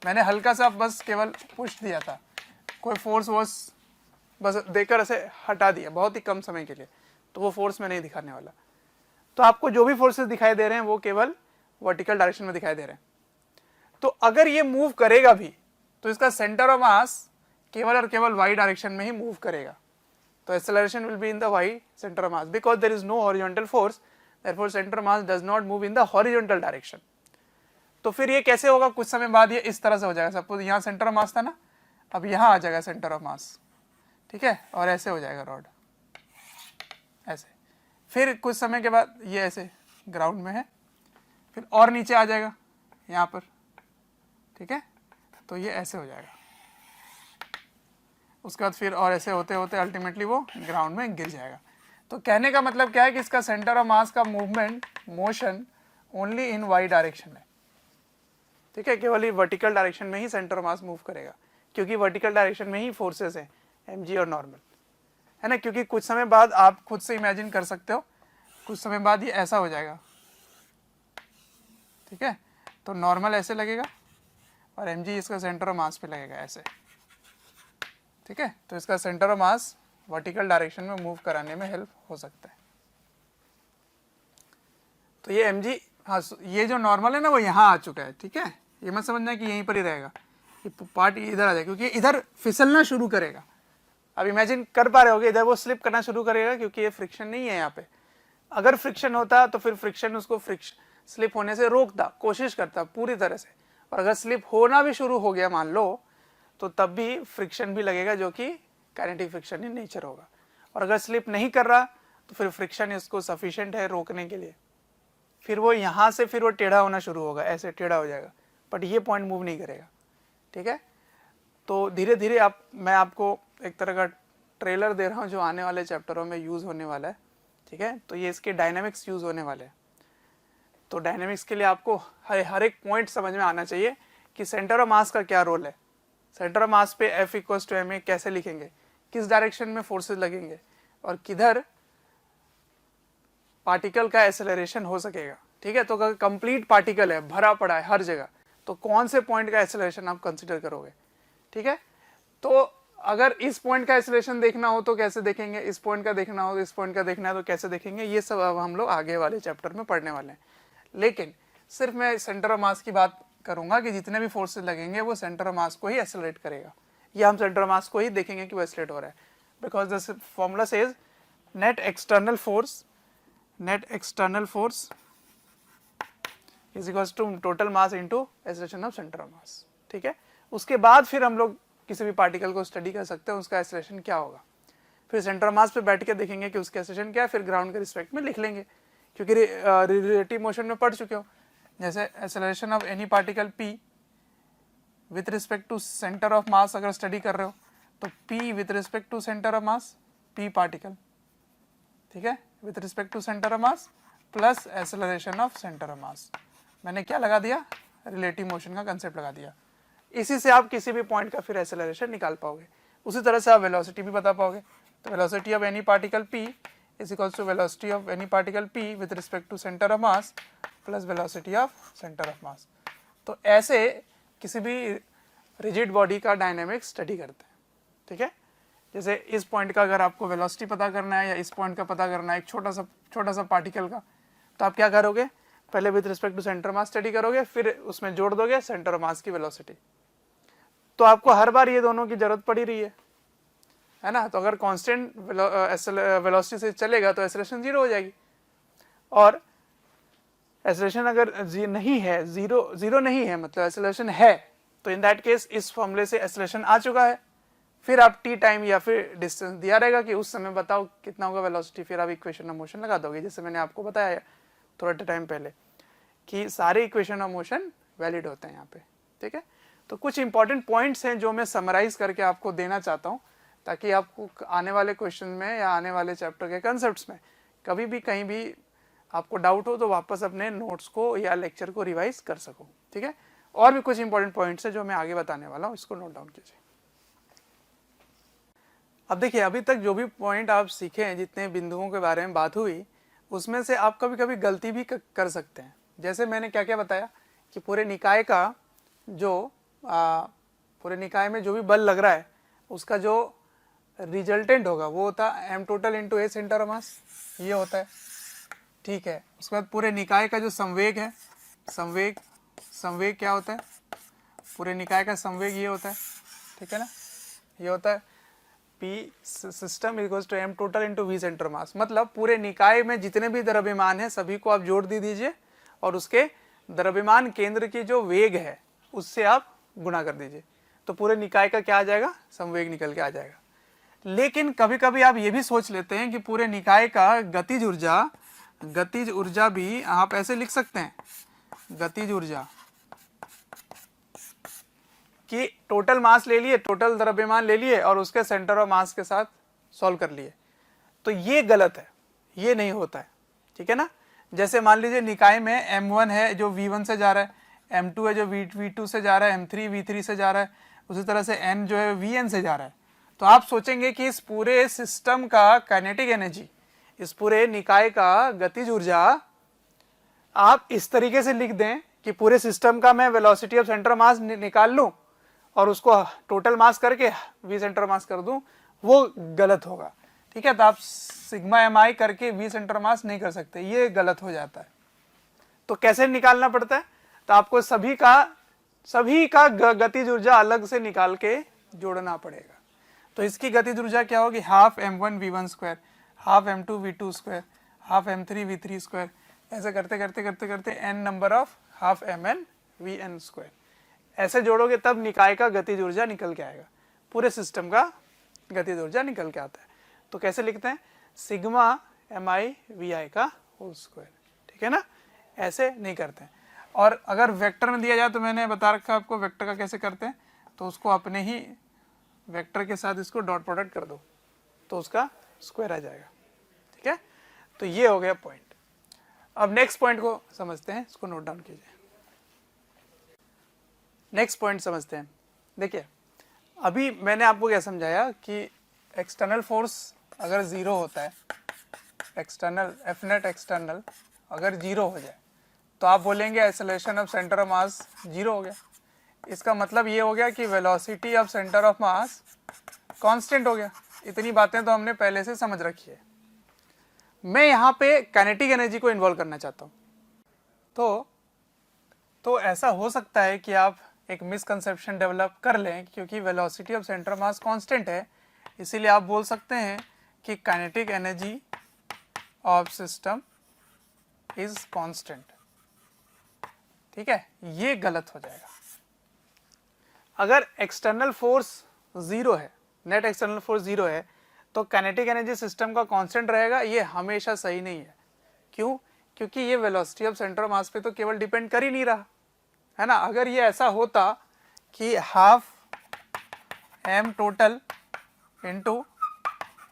मैंने हल्का सा बस केवल पुश दिया था, कोई फोर्स वोर्स बस देकर ऐसे हटा दिया बहुत ही कम समय के लिए, तो वो फोर्स में नहीं दिखाने वाला। तो आपको जो भी फोर्सेस दिखाई दे रहे हैं वो केवल वर्टिकल डायरेक्शन में दिखाई दे रहे हैं। तो अगर ये मूव करेगा भी तो इसका सेंटर ऑफ मास केवल और केवल वाई डायरेक्शन में ही मूव करेगा। तो acceleration will be in the y centre of mass because there is no horizontal force, therefore centre of mass does not move in the horizontal direction. तो फिर ये कैसे होगा, कुछ समय बाद ये इस तरह से हो जाएगा। सपोज यहाँ सेंटर ऑफ मास था ना, अब यहाँ आ जाएगा सेंटर ऑफ मास, ठीक है, और ऐसे हो जाएगा रॉड, ऐसे। फिर कुछ समय के बाद ये ऐसे ग्राउंड में है, फिर और नीचे आ जाएगा यहाँ पर, ठीक है, तो ये ऐसे हो जाएगा। उसके बाद फिर और ऐसे होते होते अल्टीमेटली वो ग्राउंड में गिर जाएगा। तो कहने का मतलब क्या है कि इसका सेंटर ऑफ मास का movement, motion only in y direction है, ठीक है, केवल वर्टिकल डायरेक्शन में ही सेंटर ऑफ मास मूव करेगा, क्योंकि वर्टिकल डायरेक्शन में ही फोर्सेस हैं mg और नॉर्मल, है ना। क्योंकि कुछ समय बाद आप खुद से इमेजिन कर सकते हो, कुछ समय बाद ये ऐसा हो जाएगा, ठीक है, तो नॉर्मल ऐसे लगेगा और mg इसका सेंटर ऑफ मास पे लगेगा ऐसे, ठीक है। तो इसका centre of mass vertical direction में मूव कराने में हेल्प हो सकता है। तो ये mg, हाँ, ये जो नॉर्मल है ना वो यहाँ आ चुका है, ठीक है, ये मत समझना कि यहीं पर ही रहेगा, ये पार्ट इधर आ जाएगा क्योंकि इधर फिसलना शुरू करेगा। अब इमेजिन कर पा रहे होगे, इधर वो स्लिप करना शुरू करेगा क्योंकि ये फ्रिक्शन नहीं है यहाँ पे। अगर फ्रिक्शन होता तो फिर फ्रिक्शन उसको स्लिप होने से रोकता, कोशिश करता पूरी तरह से, और अगर स्लिप होना भी शुरू हो गया मान लो, तो तब भी फ्रिक्शन भी लगेगा जो कि काइनेटिक फ्रिक्शन इन नेचर होगा। और अगर स्लिप नहीं कर रहा तो फिर फ्रिक्शन इसको सफिशिएंट है रोकने के लिए। फिर वो यहाँ से फिर वो टेढ़ा होना शुरू होगा, ऐसे टेढ़ा हो जाएगा, बट ये पॉइंट मूव नहीं करेगा, ठीक है। तो धीरे धीरे मैं आपको एक तरह का ट्रेलर दे रहा हूँ जो आने वाले चैप्टरों में यूज़ होने वाला है, ठीक है। तो ये इसके डायनामिक्स यूज़ होने वाले हैं। तो डायनामिक्स के लिए आपको हर एक पॉइंट समझ में आना चाहिए कि सेंटर ऑफ मास का क्या रोल है, सेंटर ऑफ मास पे F इक्वल्स टू ma कैसे लिखेंगे, किस डायरेक्शन में फोर्सेस लगेंगे और किधर पार्टिकल का एक्सेलरेशन हो सकेगा, ठीक है। तो अगर कंप्लीट पार्टिकल है, भरा पड़ा है हर जगह, तो कौन से पॉइंट का एक्सेलरेशन आप कंसिडर करोगे, ठीक है। तो अगर इस पॉइंट का एक्सेलरेशन देखना हो तो कैसे देखेंगे, इस पॉइंट का देखना हो, इस पॉइंट का देखना है तो कैसे देखेंगे, ये सब अब हम लोग आगे वाले चैप्टर में पढ़ने वाले हैं। लेकिन सिर्फ मैं सेंटर ऑफ मास की बात करूंगा कि जितने भी फोर्सेस लगेंगे वो सेंटर ऑफ मास को ही एक्सेलरेट करेगा, या हम सेंटर ऑफ मास को ही देखेंगे कि वो एक्सेलरेट हो रहा है। Because the formula says net external force is equals to total mass into acceleration of centre of mass, ठीक है। उसके बाद फिर हम लोग किसी भी पार्टिकल को स्टडी कर सकते हैं उसका एक्सेलरेशन क्या होगा, फिर सेंटर ऑफ मास पे बैठ के देखेंगे कि उसका एक्सेलरेशन क्या है, फिर ग्राउंड के रिस्पेक्ट में लिख लेंगे, क्योंकि रिलेटिव मोशन में पढ़ चुके हो। जैसे acceleration of any particle p with respect to centre of mass अगर स्टडी कर रहे हो तो p with respect to centre of mass, p particle, ठीक है, with respect to centre of mass plus acceleration of centre of mass. मैंने क्या लगा दिया, रिलेटिव मोशन का कंसेप्ट लगा दिया। इसी से आप किसी भी पॉइंट का फिर एक्सेलरेशन निकाल पाओगे। उसी तरह से आप वेलोसिटी भी बता पाओगे। तो velocity of any particle p is equals to velocity of any particle p with respect to centre of mass plus velocity of centre of mass. तो ऐसे किसी भी रिजिड बॉडी का डायनेमिक्स स्टडी करते हैं, ठीक है। जैसे इस पॉइंट का अगर आपको वेलोसिटी पता करना है या इस पॉइंट का पता करना है एक छोटा सा पार्टिकल का, तो आप क्या करोगे, पहले with respect to centre mass study करोगे, फिर उसमें जोड़ दोगे सेंटर ऑफ मास की वेलोसिटी। तो आपको हर बार ये दोनों की जरूरत पड़ी रही है ना। तो अगर कांस्टेंट वेलोसिटी से चलेगा तो एक्सेलरेशन 0 हो जाएगी, और एक्सेलरेशन अगर नहीं है, जीरो नहीं है, मतलब एक्सेलरेशन है, तो इन दैट केस इस फॉर्मूले से एक्सेलरेशन आ चुका है। फिर आप टी टाइम या फिर डिस्टेंस दिया रहेगा कि उस समय बताओ कितना होगा वेलोसिटी, फिर आप इक्वेशन ऑफ मोशन लगा दोगे, जैसे मैंने आपको बताया थोड़ा टाइम पहले कि सारे इक्वेशन ऑफ मोशन वैलिड होते हैं यहाँ पे, ठीक है। तो कुछ इंपॉर्टेंट पॉइंट्स हैं जो मैं समराइज करके आपको देना चाहता हूँ, ताकि आपको आने वाले क्वेश्चन में या आने वाले चैप्टर के कंसेप्ट्स में कभी भी कहीं भी आपको डाउट हो तो वापस अपने नोट्स को या लेक्चर को रिवाइज कर सको, ठीक है। और भी कुछ इंपॉर्टेंट पॉइंट्स है जो मैं आगे बताने वाला हूँ, इसको नोट डाउन कीजिए। अब देखिए, अभी तक जो भी पॉइंट आप सीखे हैं, जितने बिंदुओं के बारे में बात हुई, उसमें से आप कभी कभी गलती भी कर सकते हैं। जैसे मैंने क्या क्या बताया कि पूरे निकाय का जो पूरे निकाय में जो भी बल लग रहा है उसका जो रिजल्टेंट होगा वो होता है m total into a centre of mass, ये होता है, ठीक है। उसके बाद पूरे निकाय का जो संवेग है, संवेग क्या होता है, पूरे निकाय का संवेग ये होता है, ठीक है ना, ये होता है P system equals to m total into v centre mass. मतलब पूरे निकाय में जितने भी द्रव्यमान है सभी को आप जोड़ दीजिए और उसके द्रव्यमान केंद्र की जो वेग है उससे आप गुणा कर दीजिए, तो पूरे निकाय का क्या आ जाएगा, संवेग निकल के आ जाएगा। लेकिन कभी कभी आप ये भी सोच लेते हैं कि पूरे निकाय का गतिज ऊर्जा भी आप ऐसे लिख सकते हैं, गतिज ऊर्जा कि टोटल मास ले लिए, टोटल द्रव्यमान ले लिए और उसके सेंटर ऑफ मास के साथ सॉल्व कर लिए, तो ये गलत है, ये नहीं होता है, ठीक है ना। जैसे मान लीजिए निकाय में m1 है जो v1 से जा रहा है, m2 है जो v2 से जा रहा है, m3 v3 से जा रहा है, उसी तरह से n जो है vn से जा रहा है। तो आप सोचेंगे कि इस पूरे सिस्टम का काइनेटिक एनर्जी, इस पूरे निकाय का गतिज ऊर्जा आप इस तरीके से लिख दें कि पूरे सिस्टम का मैं वेलोसिटी ऑफ सेंटर मास निकाल लूं और उसको टोटल मास करके v सेंटर मास कर दूं, वो गलत होगा, ठीक है। तो आप सिग्मा mi करके v सेंटर मास नहीं कर सकते, ये गलत हो जाता है। तो कैसे निकालना पड़ता है, तो आपको सभी का गतिज ऊर्जा अलग से निकाल के जोड़ना पड़ेगा। तो इसकी गतिज ऊर्जा क्या होगी, half m1 v1 square, half m2 v2 square, half m3 v3 square, ऐसे करते करते करते करते n number of half mn vn square, ऐसे जोड़ोगे तब निकाय का गतिज ऊर्जा निकल के आएगा, पूरे सिस्टम का गतिज ऊर्जा निकल के आता है। तो कैसे लिखते हैं, सिग्मा mi vi का होल स्क्वायर, ठीक है ना, ऐसे नहीं करते हैं। और अगर वेक्टर में दिया जाए तो मैंने बता रखा आपको वेक्टर का कैसे करते हैं, तो उसको अपने ही वेक्टर के साथ इसको डॉट प्रोडक्ट कर दो तो उसका स्क्वायर आ जाएगा, ठीक है। तो ये हो गया पॉइंट। अब नेक्स्ट पॉइंट को समझते हैं, इसको नोट डाउन कीजिए। नेक्स्ट पॉइंट समझते हैं। देखिए, अभी मैंने आपको क्या समझाया कि एक्सटर्नल फोर्स अगर जीरो होता है, एक्सटर्नल एफ नेट एक्सटर्नल अगर जीरो हो जाए तो आप बोलेंगे acceleration of centre of mass zero हो गया। इसका मतलब ये हो गया कि velocity of centre of mass constant हो गया। इतनी बातें तो हमने पहले से समझ रखी है। मैं यहाँ पे काइनेटिक एनर्जी को इन्वॉल्व करना चाहता हूँ। तो ऐसा हो सकता है कि आप एक मिसकंसेप्शन डेवलप कर लें, क्योंकि velocity of centre of mass constant है, इसीलिए आप बोल सकते हैं कि kinetic energy of system is constant, ठीक है। ये गलत हो जाएगा। अगर एक्सटर्नल फोर्स जीरो है, नेट एक्सटर्नल फोर्स जीरो है, तो काइनेटिक एनर्जी सिस्टम का कांस्टेंट रहेगा, ये हमेशा सही नहीं है। क्यों? क्योंकि ये velocity of centre of mass पे तो केवल डिपेंड कर ही नहीं रहा है ना। अगर ये ऐसा होता कि half m total into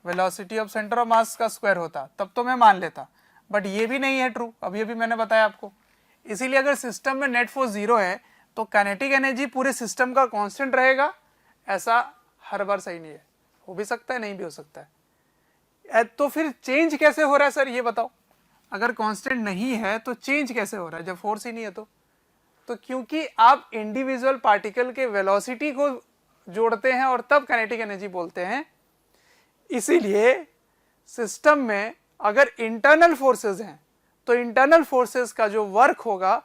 velocity of centre of mass का स्क्वायर होता तब तो मैं मान लेता, बट ये भी नहीं है ट्रू। अभी अभी मैंने बताया आपको। इसीलिए अगर सिस्टम में नेट फोर्स जीरो है तो काइनेटिक एनर्जी पूरे सिस्टम का कांस्टेंट रहेगा, ऐसा हर बार सही नहीं है। हो भी सकता है, नहीं भी हो सकता है। तो फिर चेंज कैसे हो रहा है सर, ये बताओ। अगर कांस्टेंट नहीं है तो चेंज कैसे हो रहा है जब फोर्स ही नहीं है? तो क्योंकि आप इंडिविजुअल पार्टिकल के वेलोसिटी को जोड़ते हैं और तब काइनेटिक एनर्जी बोलते हैं। इसीलिए सिस्टम में अगर इंटरनल फोर्सेस हैं तो इंटरनल फोर्सेस का जो वर्क होगा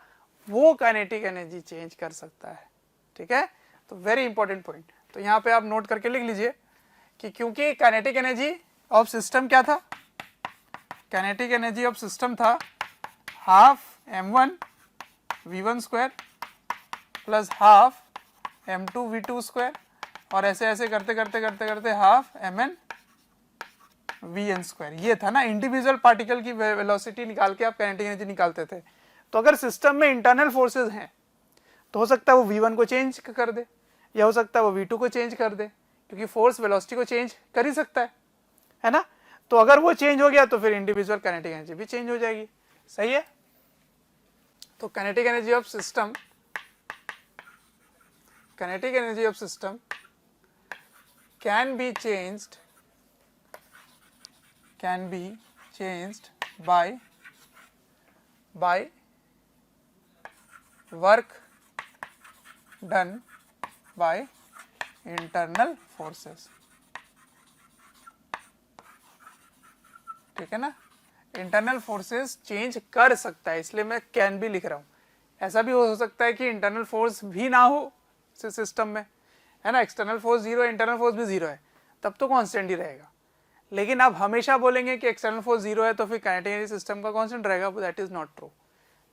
वो काइनेटिक एनर्जी चेंज कर सकता है, ठीक है। तो वेरी इंपॉर्टेंट पॉइंट। तो यहाँ पे आप नोट करके लिख लीजिए कि क्योंकि काइनेटिक एनर्जी ऑफ सिस्टम क्या था, काइनेटिक एनर्जी ऑफ सिस्टम था half m1 v1 square plus half m2 v2 square, और ऐसे ऐसे करते करते करते करते हाफ mn vn स्क्वायर। ये था ना इंडिविजुअल पार्टिकल की वेलोसिटी निकाल के आप काइनेटिक एनर्जी निकालते थे। तो अगर सिस्टम में इंटरनल फोर्सेस हैं तो हो सकता है वो v1 को चेंज कर दे, या हो सकता है वो v2 को चेंज कर दे, क्योंकि फोर्स वेलोसिटी को चेंज कर ही सकता है ना। तो अगर वो चेंज हो गया तो फिर इंडिविजुअल काइनेटिक एनर्जी भी चेंज हो जाएगी। सही है। तो kinetic energy of system, kinetic energy of system can be changed by work done by internal forces। ठीक है ना, इंटरनल फोर्सेस चेंज कर सकता है, इसलिए मैं कैन भी लिख रहा हूँ। ऐसा भी हो सकता है कि इंटरनल फोर्स भी ना हो सिस्टम में, है ना, एक्सटर्नल फोर्स जीरो है, इंटरनल फोर्स भी जीरो है, तब तो कांस्टेंट ही रहेगा। लेकिन आप हमेशा बोलेंगे कि एक्सटर्नल फोर्स जीरो है तो फिर काइनेटिक एनर्जी सिस्टम का कांस्टेंट रहेगा, दैट इज नॉट ट्रू।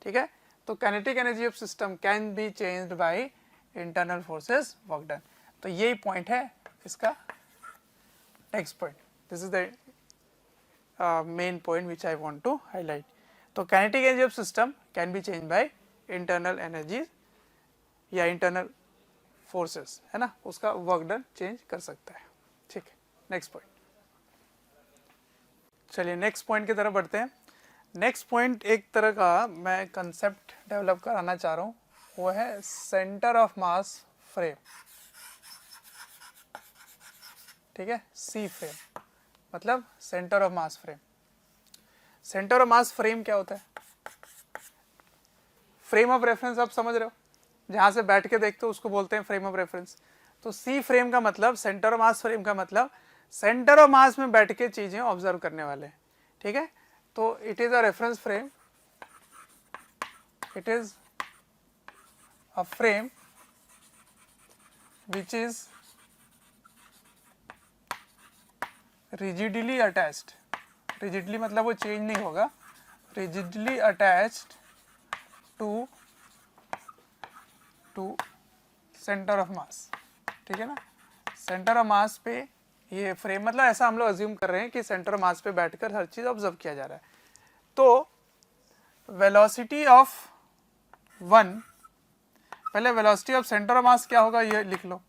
ठीक है, तो kinetic energy of system can be changed by internal forces work done. तो यही पॉइंट है इसका next point. This is the main point which I want to highlight. तो kinetic energy of system can be change by internal energy या internal forces, है ना, उसका work done change कर सकता है। ठीक है, नेक्स्ट पॉइंट। चलिए नेक्स्ट पॉइंट की तरफ बढ़ते हैं। नेक्स्ट पॉइंट एक तरह का मैं कंसेप्ट डेवलप कराना चाह रहा हूँ, वो है सेंटर ऑफ मास फ्रेम। ठीक है, सी फ्रेम मतलब centre of mass frame. Centre of mass frame क्या होता है? फ्रेम ऑफ रेफरेंस आप समझ रहे हो, जहां से बैठ के देखते हो उसको बोलते हैं फ्रेम ऑफ रेफरेंस। तो सी फ्रेम का मतलब, सेंटर ऑफ मास फ्रेम का मतलब सेंटर ऑफ मास में बैठ के चीजें ऑब्जर्व करने वाले हैं। ठीक है, तो it is a reference frame, it is a frame which is rigidly attached, rigidly मतलब वो चेंज नहीं होगा, rigidly attached to centre of mass. ठीक है ना, सेंटर ऑफ मास पे ये फ्रेम, मतलब ऐसा हम लोग अज्यूम कर रहे हैं कि सेंटर ऑफ मास पे बैठकर हर चीज ऑब्जर्व किया जा रहा है। तो वेलोसिटी ऑफ वन, पहले velocity of centre of mass क्या होगा ये लिख लो।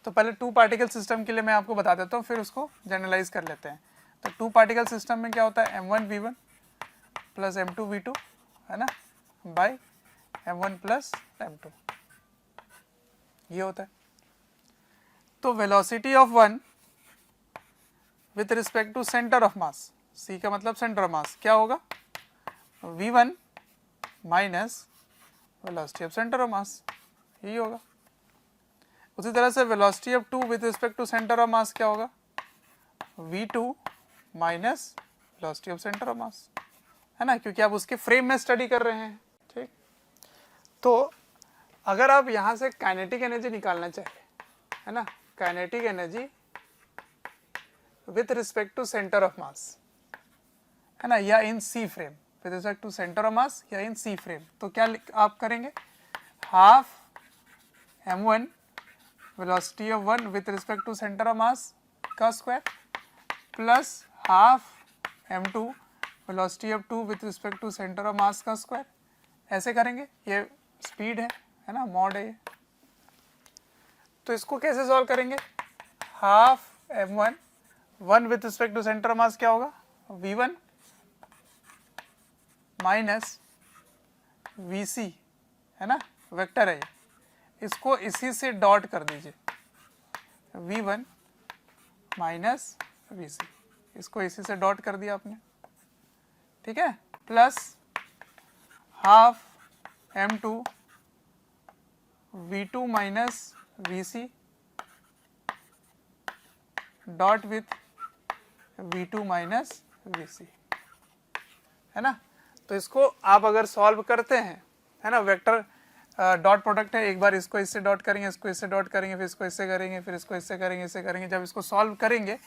तो पहले टू पार्टिकल सिस्टम के लिए मैं आपको बता देता हूँ, फिर उसको जनरलाइज कर लेते हैं। तो टू पार्टिकल सिस्टम में क्या होता है, m1 v1 plus m2 v2, है ना, बाय m1 प्लस m2, ये होता है। तो velocity of one with respect to centre of mass, C का मतलब सेंटर ऑफ मास, क्या होगा, v1 minus velocity of centre of mass, यही होगा। उसी तरह से velocity of two with respect to centre of mass क्या होगा, v2 minus velocity of centre of mass, है ना, क्योंकि आप उसके फ्रेम में स्टडी कर रहे हैं। ठीक, तो अगर आप यहां से काइनेटिक एनर्जी निकालना चाहें, है ना, kinetic energy with respect to centre of mass, है ना, या in c frame, with respect to centre of mass या इन सी फ्रेम, तो क्या आप करेंगे, half m1 velocity of one with respect to centre of mass का square plus half m2 velocity of two with respect to centre of mass का square, ऐसे करेंगे। ये स्पीड है ना, मॉड है ये। तो इसको कैसे सॉल्व करेंगे, half m1 one with respect to centre of mass क्या होगा, v1 माइनस vc, है ना, वेक्टर है ये, इसको इसी से डॉट कर दीजिए, v1 माइनस vc, इसको इसी से डॉट कर दिया आपने। ठीक है, plus half m2 v2 minus vc dot with v2 minus vc, है ना। तो इसको आप अगर सॉल्व करते हैं, है ना, वेक्टर डॉट प्रोडक्ट है, एक बार इसको इससे डॉट करेंगे, इसको इससे डॉट करेंगे, फिर इसको इससे करेंगे, फिर इसको इससे करेंगे, इससे करेंगे। जब इसको सॉल्व करेंगे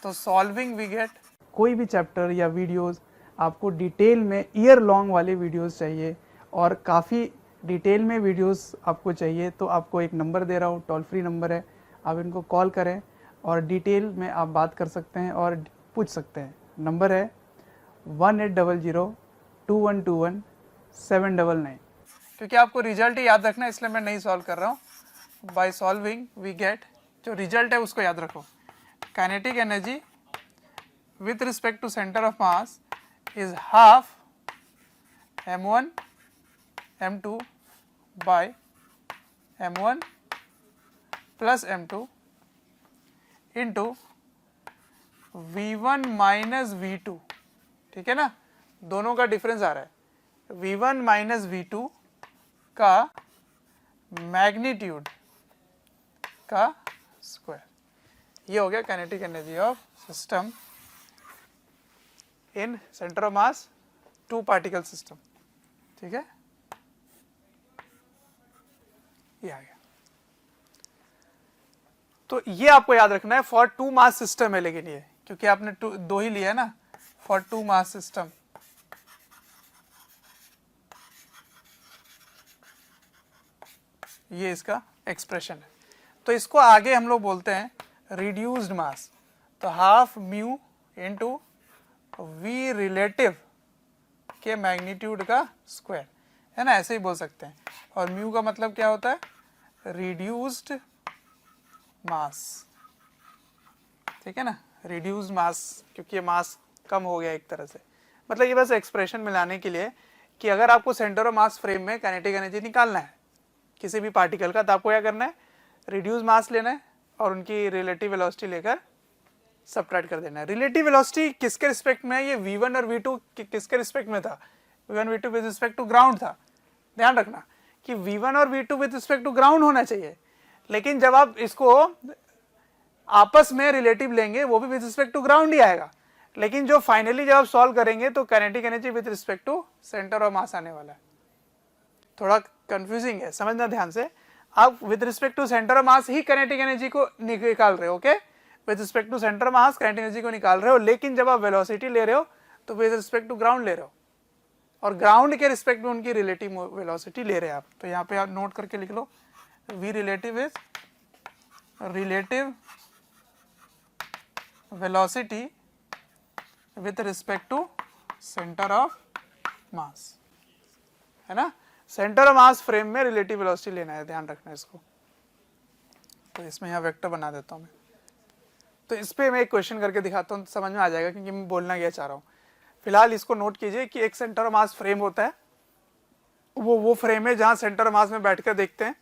तो सॉल्विंग वी गेट। कोई भी चैप्टर या वीडियोस आपको डिटेल में ईयर लॉन्ग वाले वीडियोस चाहिए और काफ़ी डिटेल में वीडियोस आपको चाहिए तो आपको एक नंबर दे रहा हूँ, टोल फ्री नंबर है, आप इनको कॉल करें और डिटेल में आप बात कर सकते हैं और पूछ सकते हैं। नंबर है 1800-2121-799। क्योंकि आपको रिजल्ट ही याद रखना है इसलिए मैं नहीं सॉल्व कर रहा हूँ। बाय सॉल्विंग वी गेट, जो रिजल्ट है उसको याद रखो। Kinetic energy with respect to center of mass is half m1 m2 by m1 plus m2 into v1 minus v2, ठीक है ना, दोनों का डिफरेंस आ रहा है, v1 minus v2 का मैग्नीट्यूड का स्क्वायर। ये हो गया kinetic energy of system in centre of mass 2 particle system, ठीक है, ये आ गया। तो ये आपको याद रखना है फॉर 2 मास सिस्टम है, लेकिन ये क्योंकि आपने 2 ही लिया है ना, फॉर 2 मास सिस्टम। ये इसका एक्सप्रेशन है। तो इसको आगे हम लोग बोलते हैं रिड्यूस्ड मास। तो half mu into v relative के मैग्नीट्यूड का स्क्वायर, है ना, ऐसे ही बोल सकते हैं। और म्यू का मतलब क्या होता है, रिड्यूस्ड मास, ठीक है ना, रिड्यूस्ड मास, क्योंकि ये मास कम हो गया एक तरह से। मतलब ये बस एक्सप्रेशन मिलाने के लिए कि अगर आपको सेंटर ऑफ मास फ्रेम में काइनेटिक एनर्जी निकालना है किसी भी पार्टिकल का, तो आपको क्या करना है, रिड्यूस मास लेना है और उनकी रिलेटिव वेलोसिटी लेकर सबट्रैक्ट कर देना है। रिलेटिव वेलोसिटी किसके रिस्पेक्ट में है, ये v1 और v2 किसके रिस्पेक्ट में था, v1 v2 with respect to ground था। ध्यान रखना कि v1 और v2 with respect to ground होना चाहिए, लेकिन जब आप इसको आपस में रिलेटिव लेंगे वो भी विद रिस्पेक्ट टू ग्राउंड ही आएगा। लेकिन जो फाइनली जब आप सॉल्व करेंगे तो kinetic energy with respect to centre of mass आने वाला है। थोड़ा कंफ्यूजिंग है, समझना ध्यान से। आप with respect to centre of mass ही काइनेटिक एनर्जी को निकाल रहे हो, okay, with respect to centre of mass kinetic energy को निकाल रहे हो, लेकिन जब आप वेलोसिटी ले रहे हो तो विद रिस्पेक्ट टू ग्राउंड ले रहे हो और ग्राउंड के रिस्पेक्ट में उनकी रिलेटिव वेलोसिटी ले रहे हैं आप। तो यहाँ पे आप नोट करके लिख लो, v relative is relative velocity with respect to centre of mass, है ना। सेंटर ऑफ मास फ्रेम में रिलेटिव वेलोसिटी लेना है, ध्यान रखना है इसको। तो इसमें यहाँ वेक्टर बना देता हूँ मैं। तो इस पे मैं एक क्वेश्चन करके दिखाता हूँ, समझ में आ जाएगा क्योंकि मैं बोलना क्या चाह रहा हूँ। फिलहाल इसको नोट कीजिए कि एक सेंटर ऑफ मास फ्रेम होता है, वो फ्रेम है जहाँ सेंटर ऑफ मास में बैठकर देखते हैं।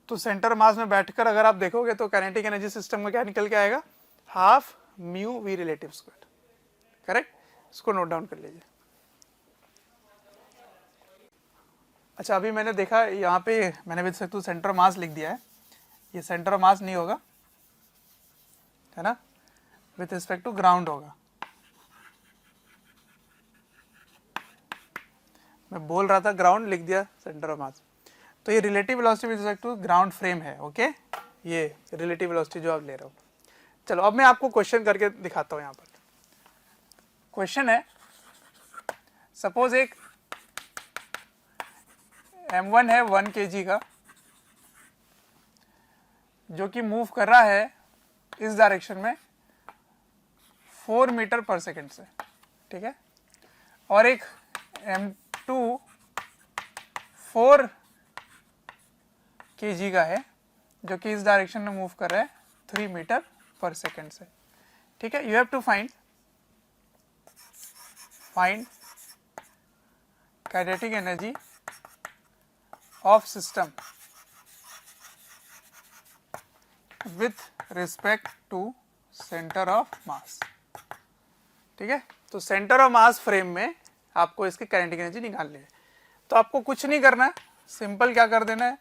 तो सेंटर ऑफ मास में बैठकर अगर आप देखोगे तो काइनेटिक एनर्जी सिस्टम में क्या निकल के आएगा, half mu v relative square, correct. इसको नोट डाउन कर लीजिए। अच्छा, अभी मैंने देखा यहाँ पे मैंने with respect to centre of mass लिख दिया है, ये सेंटर ऑफ मास नहीं होगा, है ना, विद रिस्पेक्ट टू ग्राउंड होगा। मैं बोल रहा था ग्राउंड, लिख दिया सेंटर ऑफ मास। तो ये relative velocity with respect to ground frame है, ओके, ये रिलेटिव वेलोसिटी जो आप ले रहे हो। चलो अब मैं आपको क्वेश्चन करके दिखाता हूँ। यहाँ पर क्वेश्चन है, सपोज एक m1 है 1 kg का, जो कि मूव कर रहा है इस डायरेक्शन में 4 मीटर पर सेकेंड से, ठीक है, और एक m2 4 kg का है जो कि इस डायरेक्शन में मूव कर रहा है 3 मीटर पर सेकेंड से, ठीक है। You have to find kinetic energy of system with respect to centre of mass, ठीक है। तो सेंटर ऑफ मास फ्रेम में आपको इसकी काइनेटिक एनर्जी निकालनी है। तो आपको कुछ नहीं करना है, सिंपल क्या कर देना है,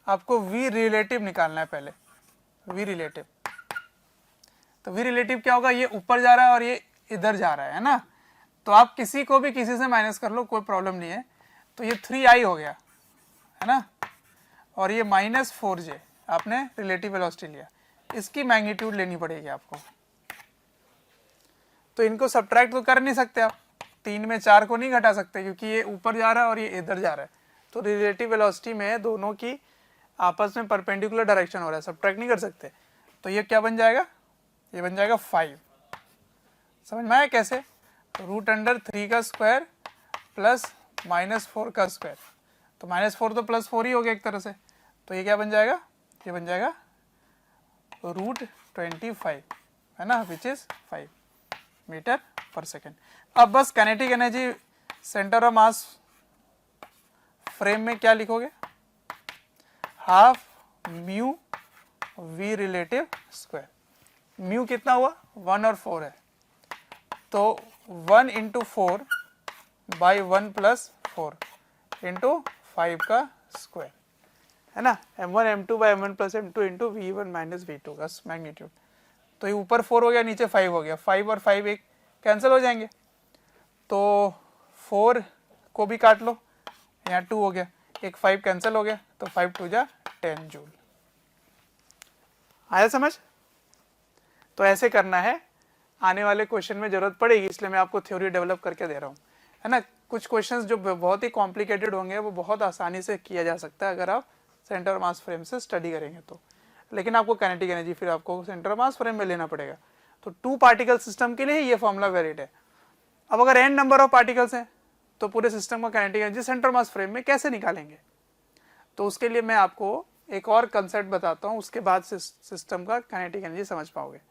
आपको वी रिलेटिव निकालना है पहले, वी रिलेटिव। तो वी रिलेटिव क्या होगा, ये ऊपर जा रहा है और ये इधर जा रहा है ना, तो आप किसी को भी किसी से माइनस कर लो, कोई प्रॉब्लम नहीं है। तो ये 3i हो गया, है ना, और ये -4j आपने रिलेटिव वेलोसिटी लिया, इसकी मैग्नीट्यूड लेनी पड़ेगी आपको। तो इनको सब्ट्रैक्ट तो कर नहीं सकते आप, 3 में 4 को नहीं घटा सकते क्योंकि ये ऊपर जा रहा है और ये इधर जा रहा है, तो रिलेटिव वेलोसिटी में दोनों की आपस में परपेंडिकुलर डायरेक्शन हो रहा है, सब्ट्रैक्ट नहीं कर सकते। तो ये क्या बन जाएगा, ये बन जाएगा 5। समझ में आया कैसे, √3 का स्क्वायर प्लस -4 का स्क्वायर, तो -4 तो +4 ही हो गया एक तरह से, तो ये क्या बन जाएगा, ये बन जाएगा √25, है ना, which is 5 metre per second. अब बस kinetic energy centre of mass frame में क्या लिखोगे, half mu v relative square. Mu कितना हुआ, 1 और 4 है, तो 1 × 4 बाई 1 + 4 इंटू 5 का स्क्वायर, है ना, m1 m2 by m1 + m2 into v1 - v2 का मैग्नीट्यूड। तो ये ऊपर 4 हो गया, नीचे 5 हो गया, 5 और 5 एक कैंसिल हो जाएंगे, तो 4 को भी काट लो, यहाँ 2 हो गया, एक 5 कैंसिल हो गया, तो 5 × 2 = 10 जूल। आया समझ। तो ऐसे करना है, आने वाले क्वेश्चन में जरूरत पड़ेगी, इसलिए मैं आपको थ्योरी डेवलप करके दे रहा हूँ, है ना। कुछ क्वेश्चंस जो बहुत ही कॉम्प्लिकेटेड होंगे वो बहुत आसानी से किया जा सकता है अगर आप सेंटर मास फ्रेम से स्टडी करेंगे तो, लेकिन आपको काइनेटिक एनर्जी फिर आपको सेंटर मास फ्रेम में लेना पड़ेगा। तो 2 पार्टिकल सिस्टम के लिए ये फॉर्मूला वैलिड है। अब अगर n नंबर ऑफ पार्टिकल्स हैं तो पूरे सिस्टम का kinetic energy centre mass frame में कैसे निकालेंगे, तो उसके लिए मैं आपको एक और कंसेप्ट बताता हूँ, उसके बाद सिस्टम का काइनेटिक एनर्जी समझ पाओगे।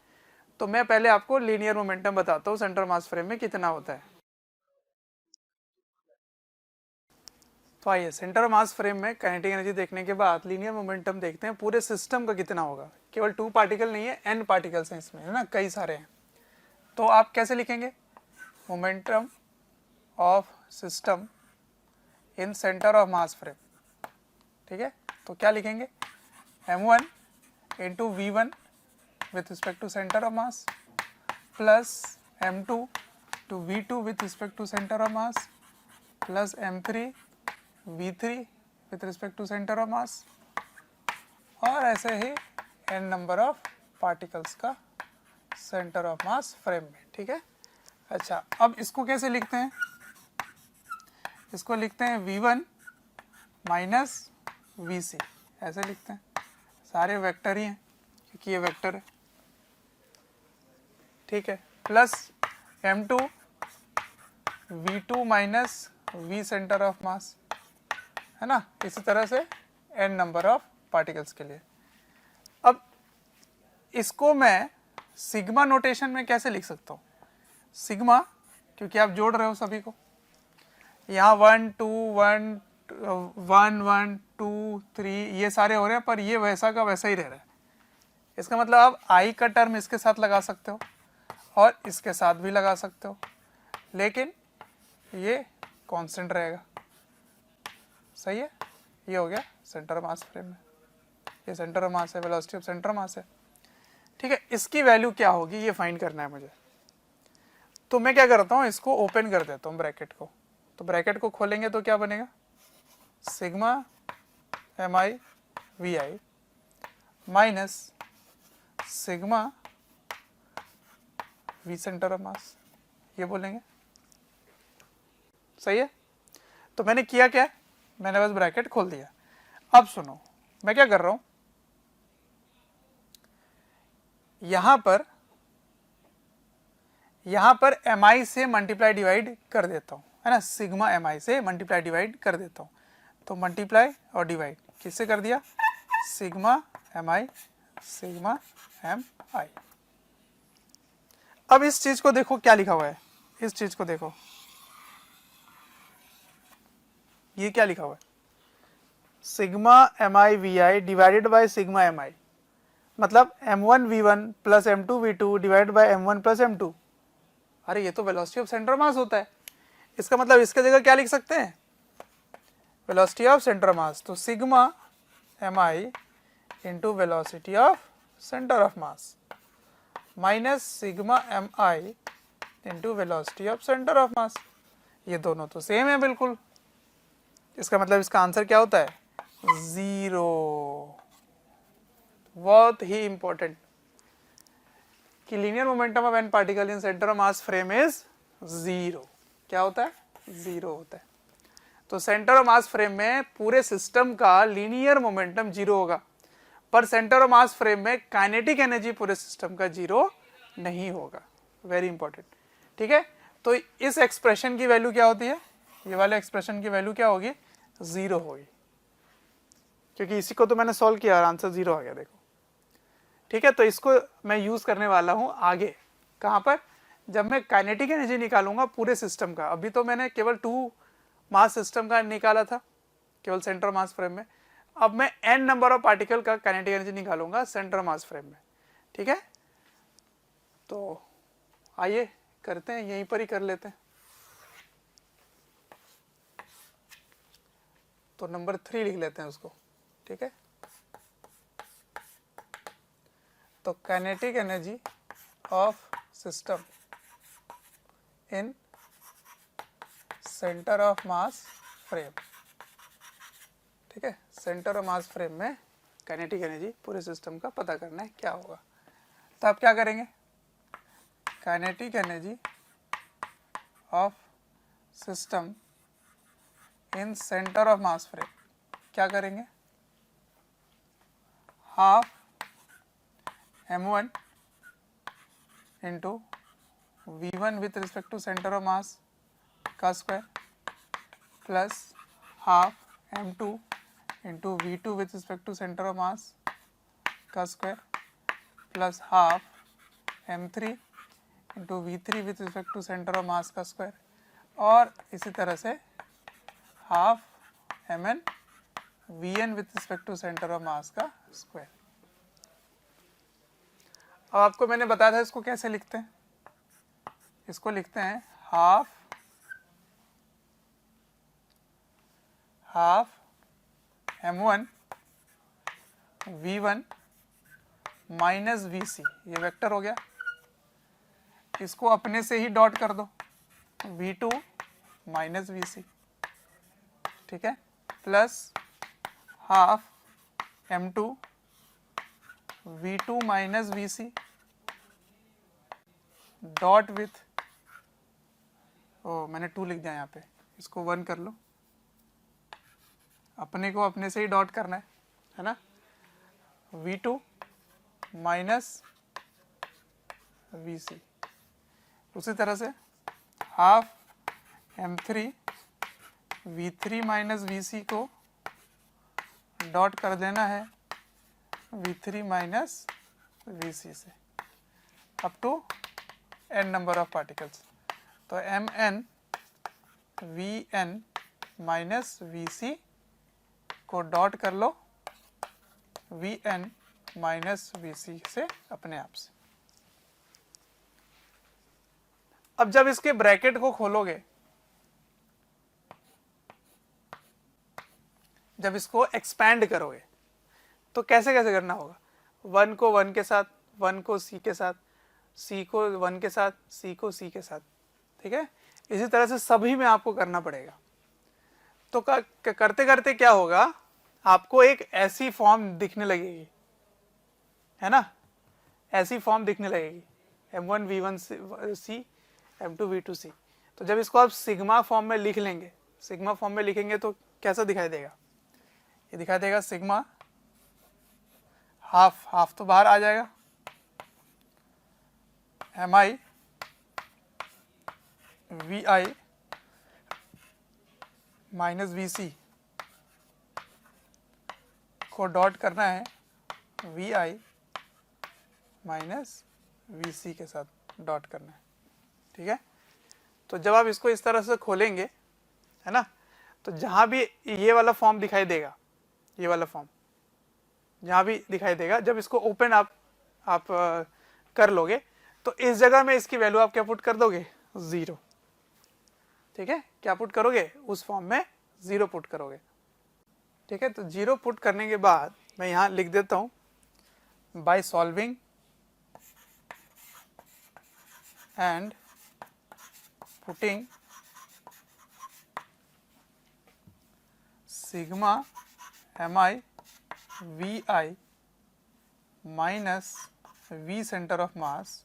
तो मैं पहले आपको लीनियर मोमेंटम बताता हूँ सेंटर मास फ्रेम में कितना होता है। तो आइए सेंटर मास फ्रेम में काइनेटिक एनर्जी देखने के बाद लीनियर मोमेंटम देखते हैं पूरे सिस्टम का कितना होगा। केवल 2 पार्टिकल नहीं है, n पार्टिकल्स हैं इसमें, है ना, कई सारे हैं। तो आप कैसे लिखेंगे, momentum of system in centre of mass frame, ठीक है। तो क्या लिखेंगे, m1 × v1 with respect to centre of mass plus m2 × v2 with respect to centre of mass plus m3 v3 with respect to centre of mass, और ऐसे ही n number of particles का centre of mass frame में, ठीक है। अच्छा, अब इसको कैसे लिखते हैं, इसको लिखते हैं v1 - vc, ऐसे लिखते हैं, सारे वेक्टर ही हैं क्योंकि ये वेक्टर है, ठीक है, plus m2 v2 - v centre of mass, है ना, इसी तरह से n नंबर ऑफ पार्टिकल्स के लिए। अब इसको मैं सिग्मा नोटेशन में कैसे लिख सकता हूँ, सिग्मा क्योंकि आप जोड़ रहे हो सभी को, यहाँ 1 2 1 1 1 2 3 ये सारे हो रहे हैं, पर ये वैसा का वैसा ही रह रहा है। इसका मतलब आप i का टर्म इसके साथ लगा सकते हो और इसके साथ भी लगा सकते हो, लेकिन ये कांस्टेंट रहेगा, सही है। ये हो गया सेंटर ऑफ मास फ्रेम में, ये सेंटर ऑफ मास है, velocity of centre of mass है, ठीक है। इसकी वैल्यू क्या होगी ये फाइंड करना है मुझे। तो मैं क्या करता हूँ, इसको ओपन कर देता हूँ ब्रैकेट को, तो ब्रैकेट को खोलेंगे तो क्या बनेगा, sigma mi vi minus sigma we centre of mass, ये बोलेंगे, सही है। तो मैंने किया क्या, मैंने बस ब्रैकेट खोल दिया। अब सुनो मैं क्या कर रहा हूं, यहां पर mi से मल्टीप्लाई डिवाइड कर देता हूं, है ना, सिग्मा mi से मल्टीप्लाई डिवाइड कर देता हूं। तो मल्टीप्लाई और डिवाइड किससे कर दिया, सिग्मा mi सिग्मा mi। अब इस चीज को देखो क्या लिखा हुआ है, इस चीज को देखो, ये क्या लिखा हुआ है, sigma mi vi divided by sigma mi, मतलब m1 v1 plus m2 v2 divided by m1 plus m2। अरे ये तो वेलोसिटी ऑफ सेंटर मास होता है, इसका मतलब इसके जगह क्या लिख सकते हैं, वेलोसिटी ऑफ सेंटर मास। तो sigma mi into velocity of centre of mass minus sigma mi into velocity of centre of mass, ये दोनों तो सेम है बिल्कुल। इसका मतलब इसका आंसर क्या होता है, जीरो। बहुत ही इंपॉर्टेंट कि linear momentum of an particle in centre of mass frame is zero. क्या होता है? जीरो होता है। तो सेंटर ऑफ मास फ्रेम में पूरे सिस्टम का लीनियर मोमेंटम जीरो होगा, पर सेंटर ऑफ मास फ्रेम में काइनेटिक एनर्जी पूरे सिस्टम का जीरो नहीं होगा। Very important. ठीक है, तो इस एक्सप्रेशन की वैल्यू क्या होती है? ये वाले एक्सप्रेशन की वैल्यू क्या होगी? जीरो होगी, क्योंकि इसी को तो मैंने सॉल्व किया और आंसर जीरो आ गया, देखो। ठीक है, तो इसको मैं यूज करने वाला हूं आगे। कहां पर? जब मैं काइनेटिक एनर्जी निकालूंगा पूरे सिस्टम का। अभी तो मैंने केवल 2 मास सिस्टम का निकाला था, केवल सेंटर मास फ्रेम में। अब मैं n नंबर ऑफ पार्टिकल का काइनेटिक एनर्जी निकालूंगा सेंटर मास फ्रेम में। ठीक है, तो आइए करते हैं, यहीं पर ही कर लेते हैं। तो नंबर 3 लिख लेते हैं उसको। ठीक है, तो kinetic energy of system in centre of mass frame. ठीक है, सेंटर ऑफ मास फ्रेम में काइनेटिक एनर्जी पूरे सिस्टम का पता करना है, क्या होगा। तो आप क्या करेंगे? Kinetic energy of system in centre of mass frame क्या करेंगे? Half m1 into v1 with respect to centre of mass का square plus half m2 into v2 with respect to centre of mass का square plus half m3 into v3 with respect to centre of mass का square, और इसी तरह से half mn vn with respect to centre of mass का square. अब आपको मैंने बताया था इसको कैसे लिखते हैं। इसको लिखते हैं half m1 v1 minus vc, ये वेक्टर हो गया। इसको अपने से ही डॉट कर दो, v2 माइनस vc। ठीक है, plus half m2 v2 minus vc dot with, ओ मैंने 2 लिख दिया यहाँ पे, इसको 1 कर लो। अपने को अपने से ही डॉट करना है ना। v2 माइनस vc, उसी तरह से half m3 v3 minus vc को डॉट कर देना है v3 माइनस vc से up to n number of particles. तो mn vn माइनस vc को डॉट कर लो vn माइनस vc से अपने आप से। अब जब इसके ब्रैकेट को खोलोगे, जब इसको एक्सपैंड करोगे, तो कैसे कैसे करना होगा? 1 को 1 के साथ, 1 को c के साथ, c को 1 के साथ, c को c के साथ। ठीक है, इसी तरह से सभी में आपको करना पड़ेगा। तो करते करते क्या होगा, आपको एक ऐसी फॉर्म दिखने लगेगी, है ना, ऐसी फॉर्म दिखने लगेगी m1 v1 c m2 v2 c। तो जब इसको आप सिग्मा फॉर्म में लिख लेंगे, सिग्मा फॉर्म में लिखेंगे तो कैसा दिखाई देगा? ये दिखाई देगा सिग्मा हाफ, हाफ तो बाहर आ जाएगा, mi vi माइनस vc को डॉट करना है vi माइनस vc के साथ डॉट करना है। ठीक है, तो जब आप इसको इस तरह से खोलेंगे, है ना, तो जहां भी ये वाला फॉर्म दिखाई देगा, ये वाला फॉर्म जहां भी दिखाई देगा, जब इसको ओपन आप कर लोगे, तो इस जगह में इसकी वैल्यू आप क्या पुट कर दोगे? 0। ठीक है, क्या पुट करोगे? उस फॉर्म में 0 पुट करोगे। ठीक है, तो 0 पुट करने के बाद मैं यहां लिख देता हूं by solving and putting sigma mi vi minus v center of mass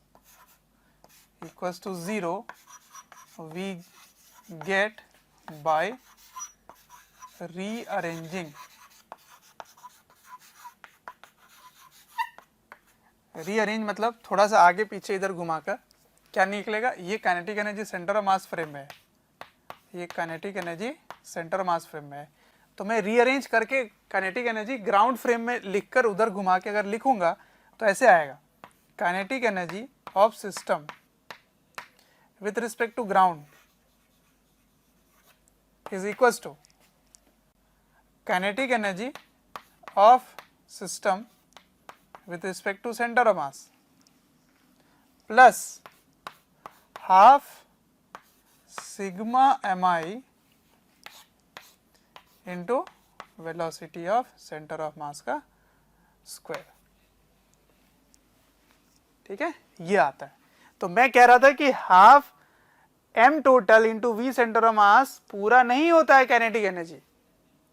equals to 0 we get by rearranging मतलब थोड़ा सा आगे पीछे इधर घुमाकर क्या निकलेगा, ये kinetic energy centre of mass frame में है, ये kinetic energy centre mass frame में है, तो मैं रीअरेंज करके काइनेटिक एनर्जी ग्राउंड फ्रेम में लिखकर उधर घुमा के अगर लिखूंगा तो ऐसे आएगा, kinetic energy of system with respect to ground is equals to kinetic energy of system with respect to center of mass plus half sigma mi into velocity of center of mass का square. ठीक है, ये आता है। तो मैं कह रहा था कि half m total into V centre of mass पूरा नहीं होता है काइनेटिक एनर्जी।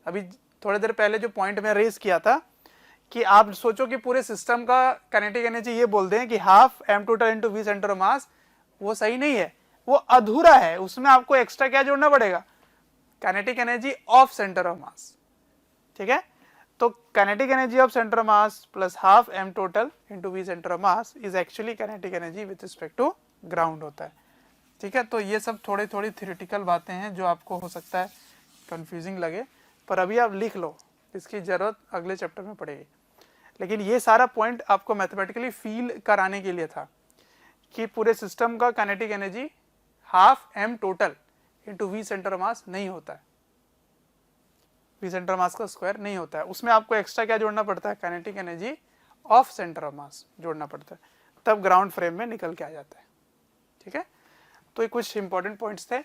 अभी थोड़ी देर पहले जो पॉइंट मैं रेज किया था कि आप सोचो कि पूरे सिस्टम का काइनेटिक एनर्जी ये बोल दें कि half m total into V centre of mass, वो सही नहीं है, वो अधूरा है, उसमें आपको एक्स्ट्रा क्या जोड़ना पड़ेगा, kinetic energy of centre of mass. ठीक है, तो kinetic energy of centre of mass plus half m total into V centre of mass is actually kinetic energy with respect to ground होता है। ठीक है, तो ये सब थोड़ी थोड़ी थ्योरेटिकल बातें हैं जो आपको हो सकता है कंफ्यूजिंग लगे, पर अभी आप लिख लो, इसकी जरूरत अगले चैप्टर में पड़ेगी। लेकिन ये सारा पॉइंट आपको मैथमेटिकली फील कराने के लिए था कि पूरे सिस्टम का kinetic energy half m total into V centre of mass नहीं होता है, वी सेंटर ऑफ मास का स्क्वायर नहीं होता है, उसमें आपको एक्स्ट्रा क्या जोड़ना पड़ता है, kinetic energy of centre of मास जोड़ना पड़ता है, तब ग्राउंड फ्रेम में निकल के आ जाता है। ठीक है, तो ये कुछ इंपॉर्टेंट पॉइंट्स थे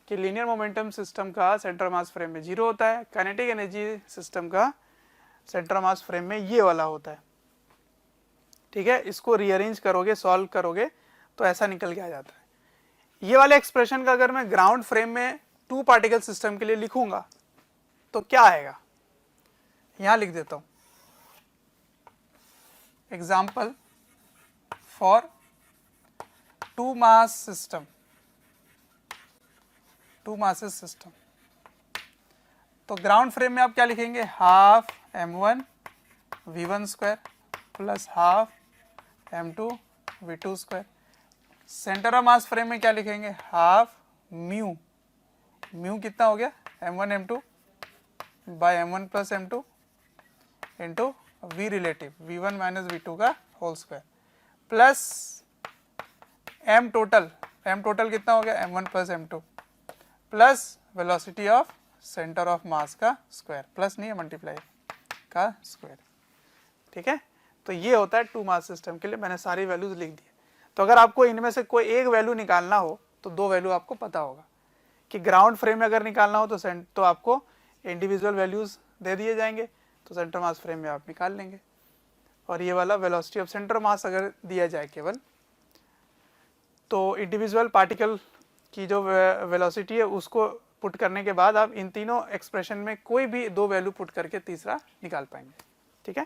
कि लीनियर मोमेंटम सिस्टम का सेंटर ऑफ मास फ्रेम में 0 होता है, काइनेटिक एनर्जी सिस्टम का सेंटर ऑफ मास फ्रेम में ये वाला होता है। ठीक है, इसको रीअरेंज करोगे, सॉल्व करोगे तो ऐसा निकल के आ जाता है। ये वाले एक्सप्रेशन का अगर मैं ग्राउंड फ्रेम में 2 पार्टिकल सिस्टम के लिए लिखूंगा तो क्या आएगा, यहां लिख देता हूं, example for 2 mass system, 2 masses system. तो ग्राउंड फ्रेम में आप क्या लिखेंगे, half m1 v1 square plus half m2 v2 square. Centre of mass frame में क्या लिखेंगे, हाफ म्यू, म्यू कितना हो गया, m1 m2 by m1 plus m2 into v relative v1 minus v2 का whole square plus m total कितना हो गया, m1 plus m2 plus velocity of centre of mass का स्क्वायर, प्लस नहीं है मल्टीप्लाई का स्क्वायर। ठीक है, तो ये होता है 2 मास सिस्टम के लिए, मैंने सारी वैल्यूज लिख दी। तो अगर आपको इनमें से कोई एक वैल्यू निकालना हो तो 2 वैल्यू आपको पता होगा कि ग्राउंड फ्रेम में अगर निकालना हो तो आपको इंडिविजुअल वैल्यूज दे दिए जाएंगे, तो सेंटर मास फ्रेम में आप निकाल लेंगे। और ये वाला वेलोसिटी ऑफ सेंटर मास अगर दिया जाए केवल, तो इंडिविजुअल पार्टिकल की जो वेलोसिटी है उसको पुट करने के बाद आप इन तीनों एक्सप्रेशन में कोई भी 2 वैल्यू पुट करके तीसरा निकाल पाएंगे। ठीक है,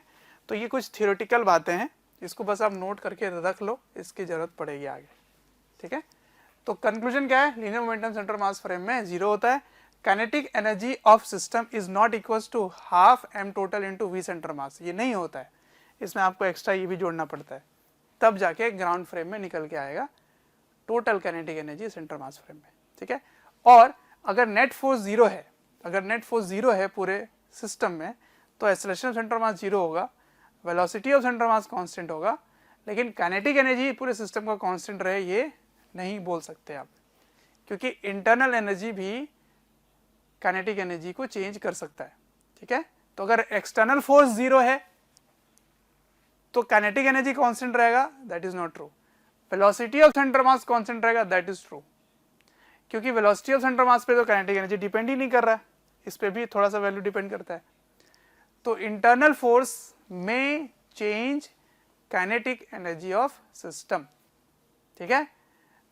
तो ये कुछ थियोरेटिकल बातें हैं, इसको बस आप नोट करके रख लो, इसकी जरूरत पड़ेगी आगे। ठीक है, तो कंक्लूजन क्या है, linear momentum centre mass frame में 0 होता है, kinetic energy of system is not equals to half m total into V centre mass, ये नहीं होता है, इसमें आपको एक्स्ट्रा ये भी जोड़ना पड़ता है, तब जाके ग्राउंड फ्रेम में निकल के आएगा total kinetic energy centre mass frame में। ठीक है, और अगर नेट फोर्स 0 है, अगर नेट फोर्स 0 है पूरे सिस्टम में, तो एक्सेलरेशन ऑफ सेंटर मास 0 होगा, velocity of centre mass constant होगा, लेकिन काइनेटिक एनर्जी पूरे सिस्टम का कांस्टेंट रहे ये नहीं बोल सकते आप, क्योंकि इंटरनल एनर्जी भी काइनेटिक एनर्जी को चेंज कर सकता है। ठीक है, तो अगर एक्सटर्नल फोर्स 0 है तो काइनेटिक एनर्जी कांस्टेंट रहेगा, that is not true. Velocity of centre mass constant रहेगा, दैट इज ट्रू, क्योंकि वेलोसिटी ऑफ सेंटर मास पे तो काइनेटिक एनर्जी डिपेंड ही नहीं कर रहा है, इस पे भी थोड़ा सा वैल्यू डिपेंड करता है। तो इंटरनल फोर्स में change kinetic energy of system. ठीक है,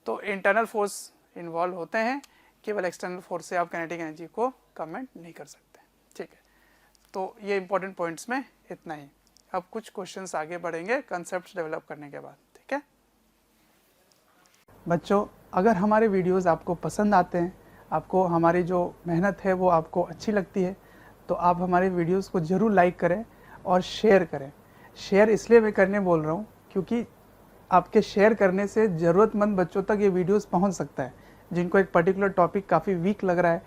तो इंटरनल फोर्स इन्वॉल्व होते हैं, केवल एक्सटर्नल फोर्स से आप काइनेटिक एनर्जी को कमेंट नहीं कर सकते। ठीक है, तो ये इंपॉर्टेंट पॉइंट्स में इतना ही। अब कुछ क्वेश्चंस आगे बढ़ेंगे कंसेप्ट डेवलप करने के बाद, ठीक है बच्चों। अगर हमारे वीडियोस आपको पसंद आते हैं, आपको हमारी जो मेहनत है वो आपको अच्छी लगती है, तो आप हमारे वीडियोस को ज़रूर लाइक करें और शेयर करें। शेयर इसलिए मैं करने बोल रहा हूँ क्योंकि आपके शेयर करने से ज़रूरतमंद बच्चों तक ये वीडियोस पहुँच सकता है, जिनको एक पर्टिकुलर टॉपिक काफ़ी वीक लग रहा है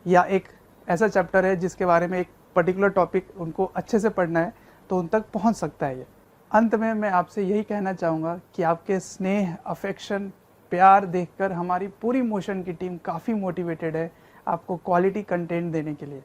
या एक ऐसा चैप्टर है जिसके बारे में एक पर्टिकुलर टॉपिक उनको अच्छे से पढ़ना है, तो उन तक पहुँच सकता है ये। अंत में मैं आपसे यही कहना चाहूँगा कि आपके स्नेह, अफेक्शन, प्यार देखकर हमारी पूरी मोशन की टीम काफ़ी मोटिवेटेड है आपको क्वालिटी कंटेंट देने के लिए।